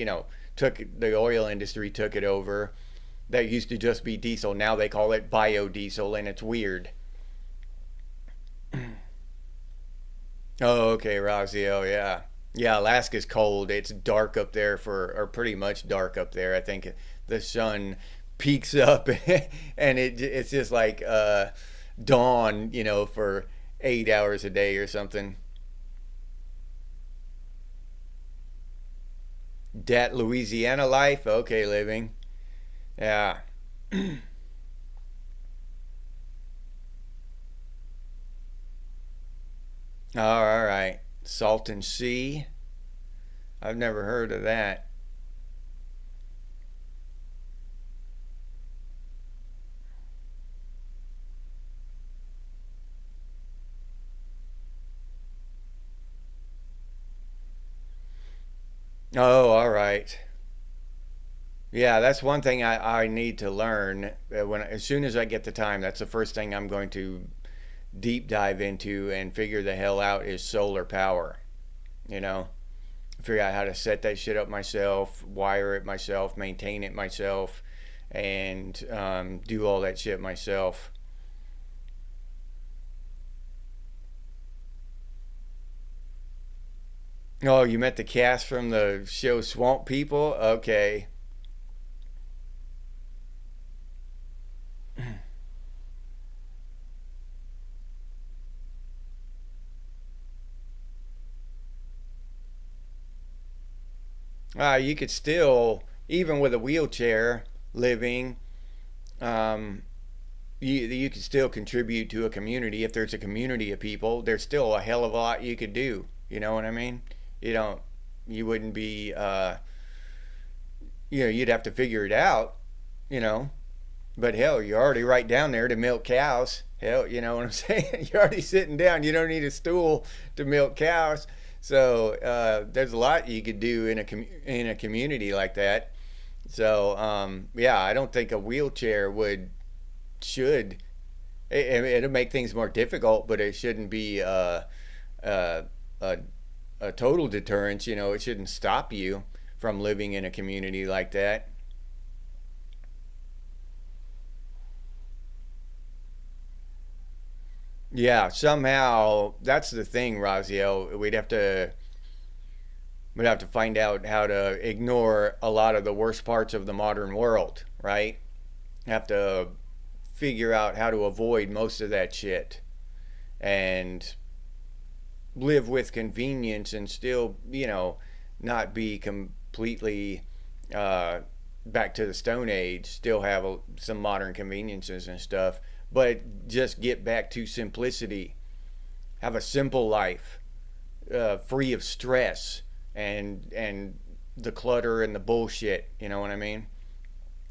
took the oil industry took it over. That used to just be diesel. Now they call it biodiesel and it's weird. Oh, okay, Roxy. Oh, yeah. Yeah, Alaska's cold. It's dark up there or pretty much dark up there. I think the sun peaks up and it's just like dawn, for 8 hours a day or something. Dat Louisiana life. Okay, living. Yeah. Oh, all right. Salton Sea. I've never heard of that. Oh, all right. Yeah, that's one thing I need to learn. When as soon as I get the time, that's the first thing I'm going to deep dive into and figure the hell out is solar power. You know, figure out how to set that shit up myself, wire it myself, maintain it myself, and do all that shit myself. Oh, you met the cast from the show Swamp People? Okay. You could still, even with a wheelchair living, um, you could still contribute to a community. If there's a community of people, there's still a hell of a lot you could do. You know what I mean? You don't, you wouldn't be, you'd have to figure it out, you know. But hell, you're already right down there to milk cows. Hell, you know what I'm saying? You're already sitting down. You don't need a stool to milk cows. So there's a lot you could do in a community like that. So yeah, I don't think a wheelchair should. It'll make things more difficult, but it shouldn't be a, a, a total deterrence. You know, it shouldn't stop you from living in a community like that. Yeah, somehow that's the thing, Raziel. We'd have to find out how to ignore a lot of the worst parts of the modern world, right? Have to figure out how to avoid most of that shit and live with convenience and still, not be completely uh, back to the Stone Age, still have some modern conveniences and stuff, but just get back to simplicity. Have a simple life, free of stress and the clutter and the bullshit. You know what I mean?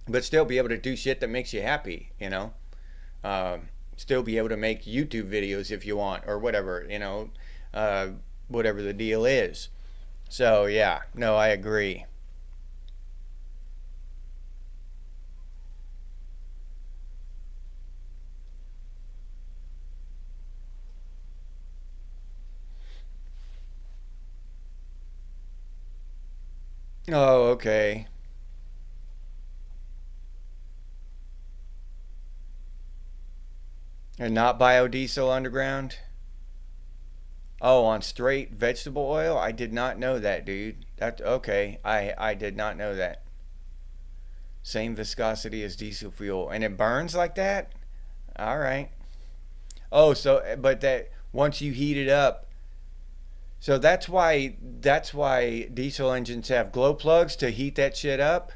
But still be able to do shit that makes you happy. Still be able to make YouTube videos if you want or whatever. Uh, whatever the deal is. So yeah, no, I agree. Oh, okay. And not biodiesel underground? Oh, on straight vegetable oil? I did not know that, dude. That okay. I did not know that. Same viscosity as diesel fuel, and it burns like that. All right. Oh, so but that once you heat it up, So that's why diesel engines have glow plugs to heat that shit up.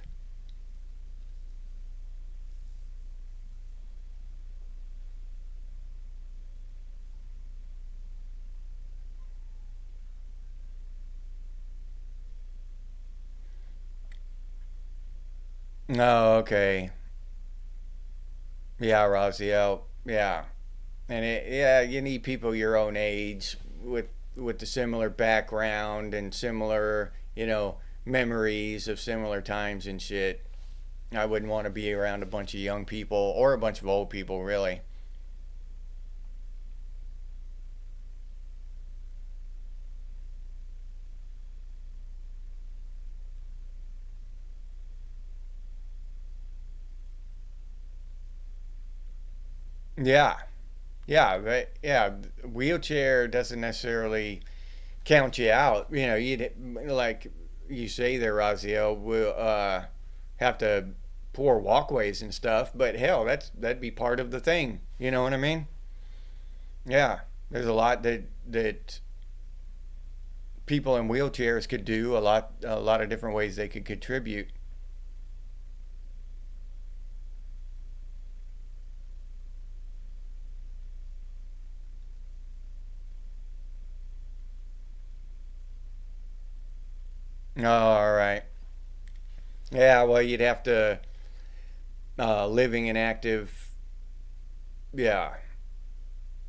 Oh, okay. Yeah, Raziel. Yeah. And yeah, you need people your own age with the similar background and similar, memories of similar times and shit. I wouldn't want to be around a bunch of young people or a bunch of old people, really. Yeah, yeah, but yeah, wheelchair doesn't necessarily count you out. You'd like you say there, Raziel, will have to pour walkways and stuff, but hell, that'd be part of the thing. You know what I mean? Yeah, there's a lot that people in wheelchairs could do. A lot of different ways they could contribute. Oh, all right. Yeah, well, you'd have to living and active. Yeah,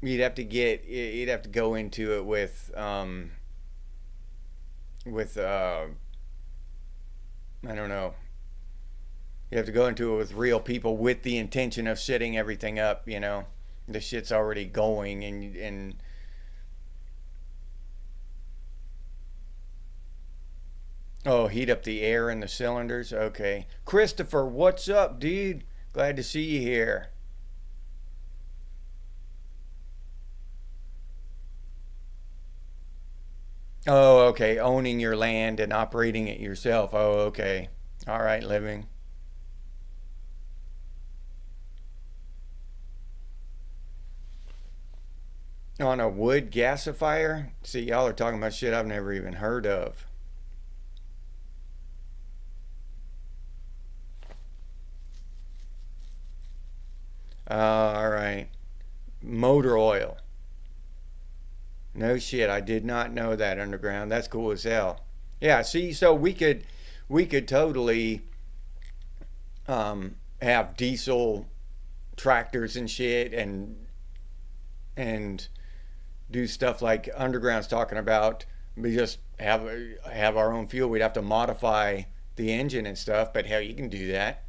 you'd have to go into it with I don't know. You have to go into it with real people with the intention of setting everything up. The shit's already going, and oh, heat up the air in the cylinders. Okay, Christopher, what's up, dude? Glad to see you here. Oh, okay. Owning your land and operating it yourself. Oh, okay. All right, living. On a wood gasifier? See, y'all are talking about shit I've never even heard of. All right. Motor oil. No shit, I did not know that underground. That's cool as hell. Yeah, see, so we could totally have diesel tractors and shit and do stuff like underground's talking about. We just have our own fuel. We'd have to modify the engine and stuff, but hell, you can do that.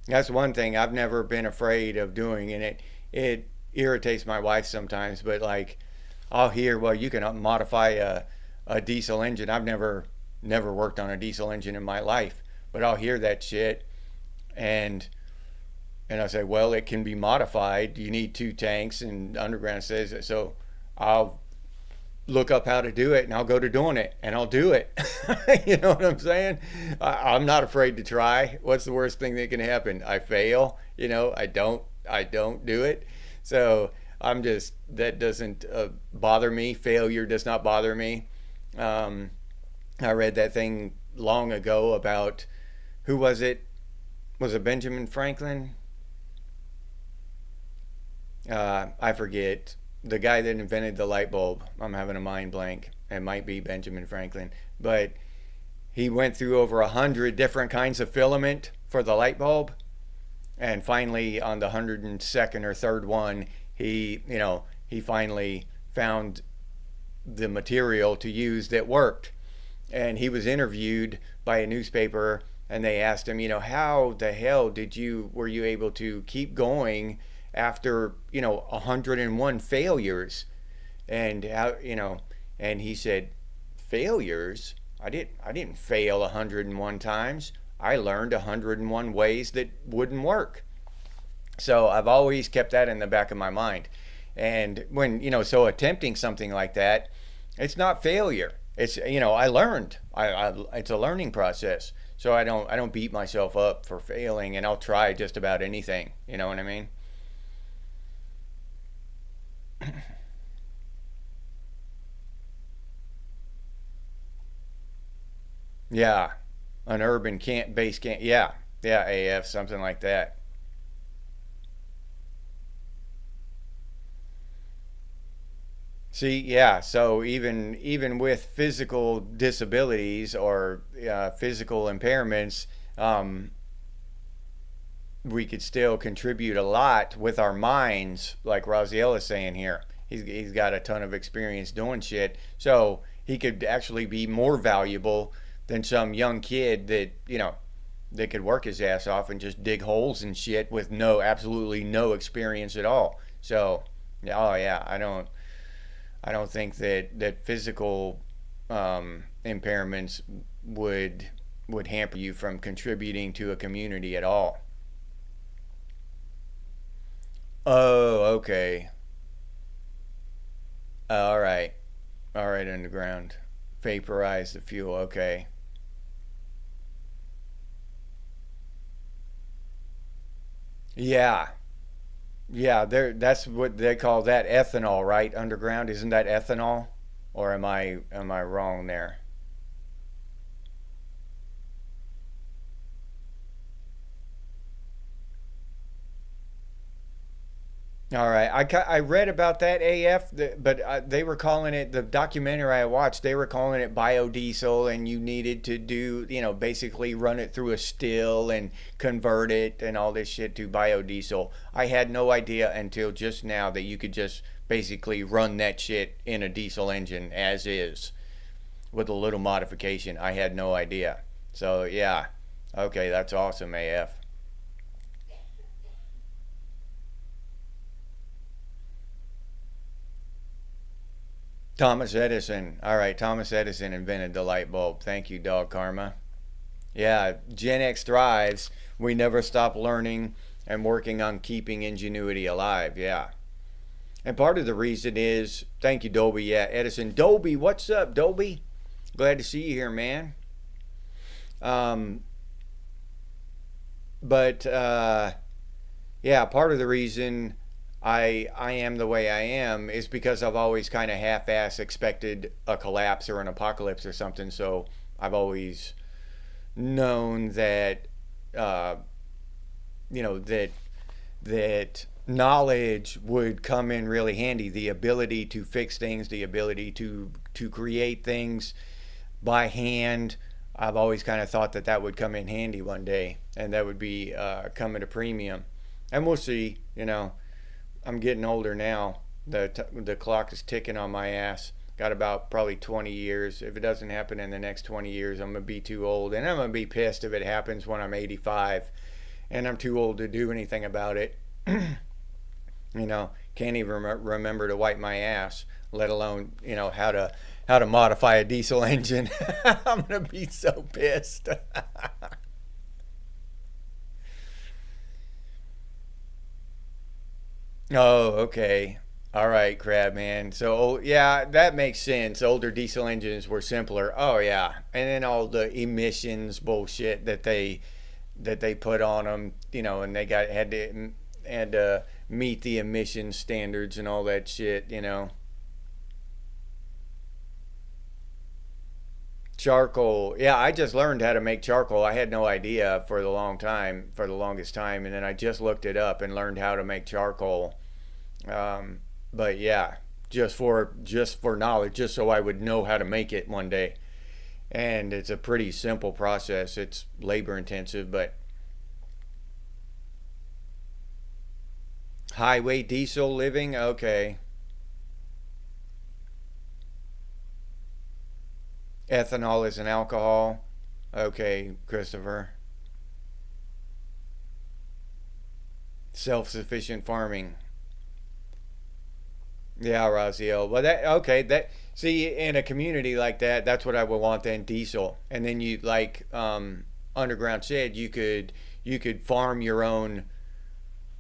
That's one thing I've never been afraid of doing, and it irritates my wife sometimes. But like, I'll hear, well, you can modify a diesel engine. I've never worked on a diesel engine in my life, but I'll hear that shit, and I say, well, it can be modified. You need two tanks, and underground says that. So I'll look up how to do it, and I'll go to doing it, and I'll do it. You know what I'm saying? I'm not afraid to try. What's the worst thing that can happen? I fail. I don't do it. So I'm just that doesn't bother me. Failure does not bother me. Um, I read that thing long ago about who was it? Was it Benjamin Franklin? I forget the guy that invented the light bulb. I'm having a mind blank. It might be Benjamin Franklin, but he went through over 100 different kinds of filament for the light bulb, and finally, on the 102nd or third one, he finally found the material to use that worked. And he was interviewed by a newspaper, and they asked him, how the hell were you able to keep going after 101 failures? And how, and he said, failures? I didn't fail 101 times. I learned 101 ways that wouldn't work. So I've always kept that in the back of my mind. And when, so attempting something like that, it's not failure. It's, I learned. It's a learning process. So I don't beat myself up for failing, and I'll try just about anything. You know what I mean? Yeah, an urban camp base camp. Yeah, yeah, AF, something like that. See, yeah. So even with physical disabilities or physical impairments, um, we could still contribute a lot with our minds, like Raziel is saying here. He's got a ton of experience doing shit, so he could actually be more valuable than some young kid that that could work his ass off and just dig holes and shit with no absolutely no experience at all. So, oh yeah, I don't think that physical impairments would would hamper you from contributing to a community at all. Oh, okay. All right. All right, underground. Vaporize the fuel. Okay. Yeah. Yeah, that's what they call that ethanol, right? Underground, isn't that ethanol? Or am I wrong there? All right, I read about that AF, but they were calling it the documentary I watched. They were calling it biodiesel, and you needed to do basically run it through a still and convert it and all this shit to biodiesel. I had no idea until just now that you could just basically run that shit in a diesel engine as is with a little modification. I had no idea. So yeah, okay, that's awesome, AF. Thomas Edison. All right, Thomas Edison invented the light bulb. Thank you, dog karma. Yeah, Gen X thrives. We never stop learning and working on keeping ingenuity alive. Yeah. And part of the reason is, thank you, Dolby. Yeah, Edison. Dolby, what's up, Dolby? Glad to see you here, man. Um, but yeah, part of the reason I am the way I am is because I've always kind of half-ass expected a collapse or an apocalypse or something. So I've always known that uh, that knowledge would come in really handy. The ability to fix things, the ability to create things by hand. I've always kind of thought that that would come in handy one day, and that would be come at a premium. And we'll see. I'm getting older now. The clock is ticking on my ass. Got about probably 20 years. If it doesn't happen in the next 20 years, I'm gonna be too old, and I'm gonna be pissed if it happens when I'm 85, and I'm too old to do anything about it. Can't even remember to wipe my ass, let alone how to modify a diesel engine. I'm gonna be so pissed. Oh, okay. All right, crab man. So, yeah, that makes sense. Older diesel engines were simpler. Oh, yeah. And then all the emissions bullshit that they put on them, and they got had to meet the emission standards and all that shit. Charcoal. Yeah, I just learned how to make charcoal. I had no idea for the longest time, and then I just looked it up and learned how to make charcoal. Um, but yeah, just for knowledge, just so I would know how to make it one day. And it's a pretty simple process. It's labor intensive, but highway diesel living, okay. Ethanol is an alcohol, okay, Christopher. Self-sufficient farming, yeah, Raziel. Well, that okay. That see in a community like that, that's what I would want then diesel, and then you like underground said you could farm your own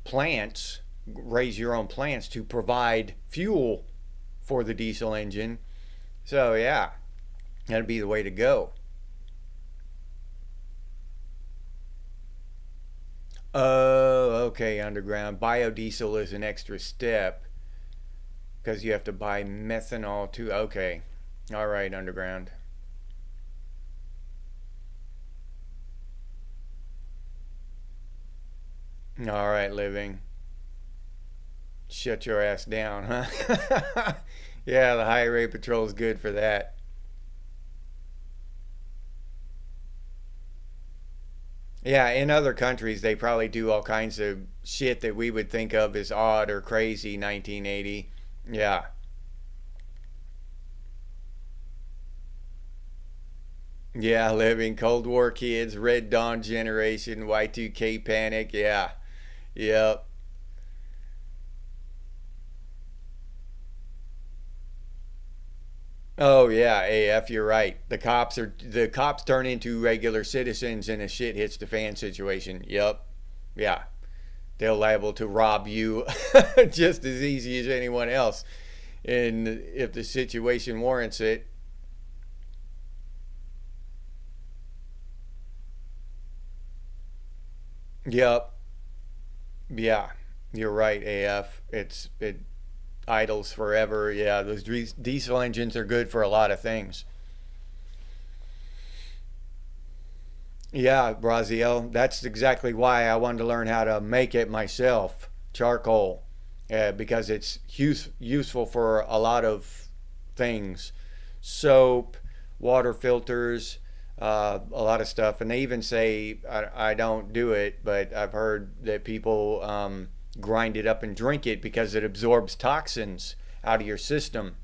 plants, raise your own plants to provide fuel for the diesel engine. So yeah, that'd be the way to go. Oh, okay, underground. Biodiesel is an extra step because you have to buy methanol too. Okay, all right, underground. All right, living. Shut your ass down, huh? Yeah, the highway patrol is good for that. Yeah, in other countries, they probably do all kinds of shit that we would think of as odd or crazy. 1980. Yeah. Yeah, living Cold War kids, Red Dawn generation, Y2K panic. Yeah. Yep. Oh yeah, AF, you're right. The cops turn into regular citizens in a shit hits the fan situation. Yep. Yeah. They're liable to rob you just as easy as anyone else. And if the situation warrants it. Yep. Yeah. You're right, AF. It idles forever. Yeah, those diesel engines are good for a lot of things. Yeah, Braziel, that's exactly why I wanted to learn how to make it myself, charcoal, because it's useful for a lot of things, soap, water filters, a lot of stuff. And they even say I don't do it, but I've heard that people grind it up and drink it because it absorbs toxins out of your system.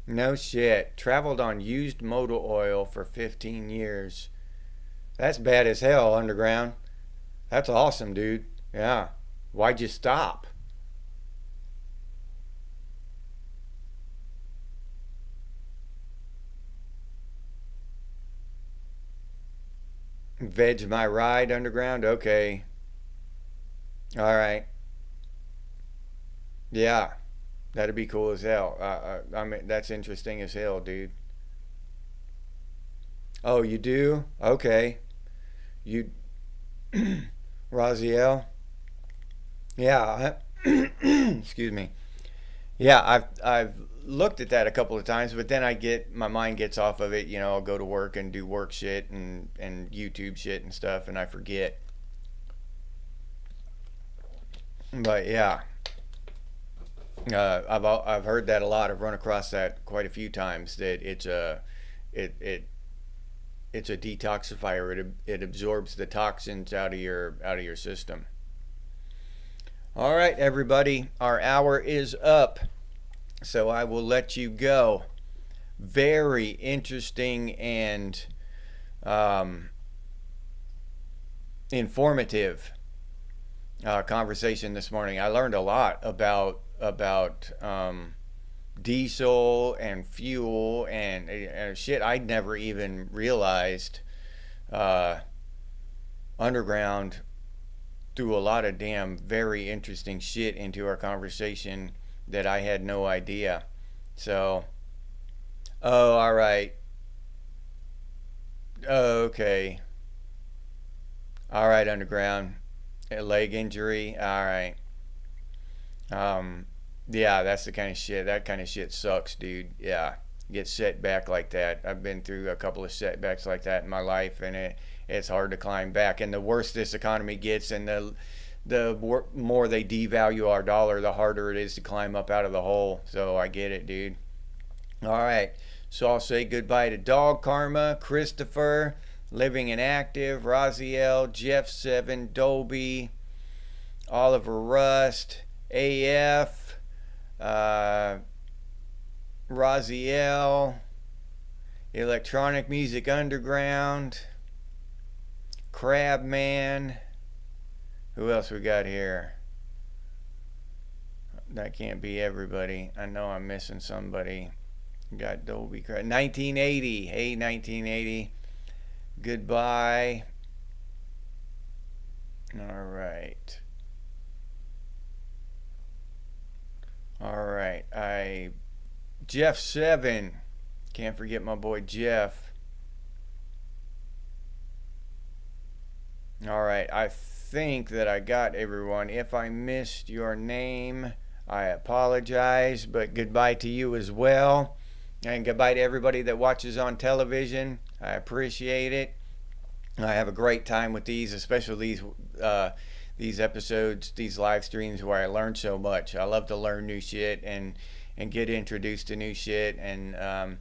No shit. Traveled on used motor oil for 15 years. That's bad as hell, underground. That's awesome, dude. Yeah. Why'd you stop? Veg my ride, underground? Okay. All right. Yeah. That'd be cool as hell. I mean, that's interesting as hell, dude. Oh, you do? Okay. You, Raziel? Yeah. Excuse me. Yeah, I've looked at that a couple of times, but then I get my mind gets off of it. I'll go to work and do work shit and YouTube shit and stuff, and I forget. But yeah, I've heard that a lot. I've run across that quite a few times. That it it it's a detoxifier. It absorbs the toxins out of your system. All right, everybody, our hour is up, so I will let you go. Very interesting and um, informative conversation this morning. I learned a lot about diesel and fuel and shit I'd never even realized. Uh, Underground threw a lot of damn very interesting shit into our conversation that I had no idea. So, oh, all right. Oh, okay. All right, Underground. A leg injury. All right. Um, yeah, that's the kind of shit. That kind of shit sucks, dude. Yeah, get set back like that. I've been through a couple of setbacks like that in my life, and it's hard to climb back. And the worse this economy gets, and the more they devalue our dollar, the harder it is to climb up out of the hole. So I get it, dude. All right. So I'll say goodbye to Dog Karma, Christopher, Living and Active, Raziel, Jeff Seven, Dolby, Oliver Rust, AF, uh, Raziel, Electronic Music Underground, Crabman. Who else we got here? That can't be everybody. I know I'm missing somebody. Got Dolby Crab. 1980. Hey, 1980. Goodbye. All right. All right. Jeff Seven. Can't forget my boy Jeff. All right. I think that I got everyone. If I missed your name, I apologize, but goodbye to you as well. And goodbye to everybody that watches on television. I appreciate it. I have a great time with these, especially these episodes, these live streams where I learn so much. I love to learn new shit and get introduced to new shit. And I'm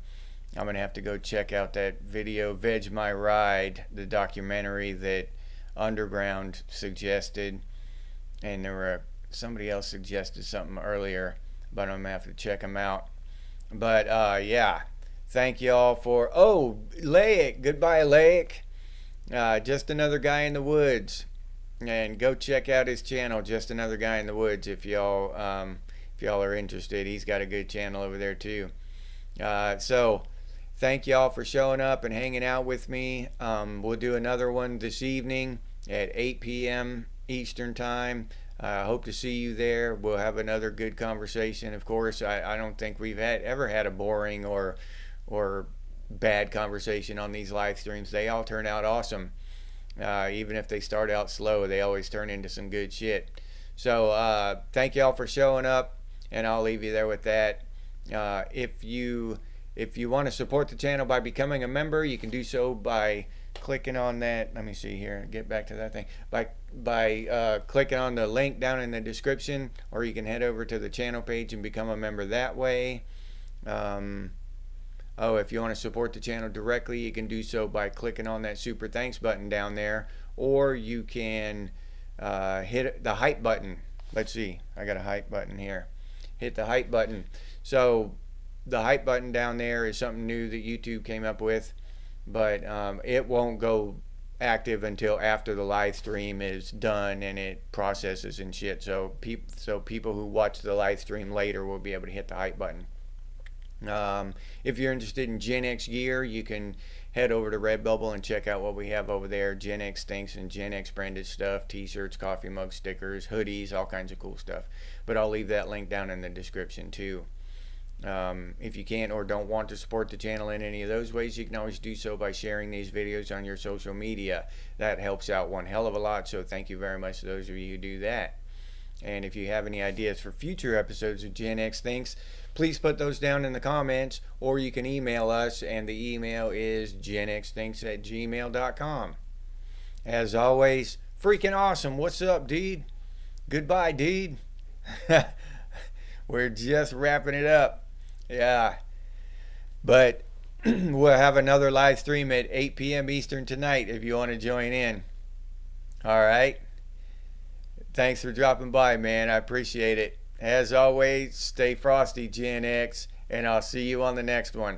gonna have to go check out that video, "Veg My Ride," the documentary that Underground suggested, and there were somebody else suggested something earlier, but I'm gonna have to check them out. But yeah, thank y'all for. Oh, Laic, goodbye, Laic. Just another guy in the woods, and go check out his channel. Just another guy in the woods. If y'all are interested, he's got a good channel over there too. So thank y'all for showing up and hanging out with me. We'll do another one this evening at 8 p.m. Eastern time. I hope to see you there. We'll have another good conversation. Of course, I don't think we've ever had a boring or bad conversation on these live streams. They all turn out awesome. Even if they start out slow, they always turn into some good shit. So thank y'all for showing up, and I'll leave you there with that. If you want to support the channel by becoming a member, you can do so by clicking on that. Let me see here. Get back to that thing. By clicking on the link down in the description, or you can head over to the channel page and become a member that way. Oh, if you want to support the channel directly, you can do so by clicking on that super thanks button down there, or you can hit the hype button. Let's see. I got a hype button here. Hit the hype button. So the hype button down there is something new that YouTube came up with, but it won't go active until after the live stream is done and it processes and shit. So people who watch the live stream later will be able to hit the hype button. If you're interested in Gen X gear, you can head over to Redbubble and check out what we have over there. Gen X Thinks and Gen X branded stuff, t-shirts, coffee mugs, stickers, hoodies, all kinds of cool stuff. But I'll leave that link down in the description too. If you can't or don't want to support the channel in any of those ways, you can always do so by sharing these videos on your social media. That helps out one hell of a lot, so thank you very much to those of you who do that. And if you have any ideas for future episodes of Gen X Thinks, please put those down in the comments, or you can email us, and the email is genxthinks@gmail.com. As always, freaking awesome. What's up, dude? Goodbye, dude. We're just wrapping it up. Yeah. But we'll have another live stream at 8 p.m. Eastern tonight if you want to join in. All right. Thanks for dropping by, man. I appreciate it. As always, stay frosty, Gen X, and I'll see you on the next one.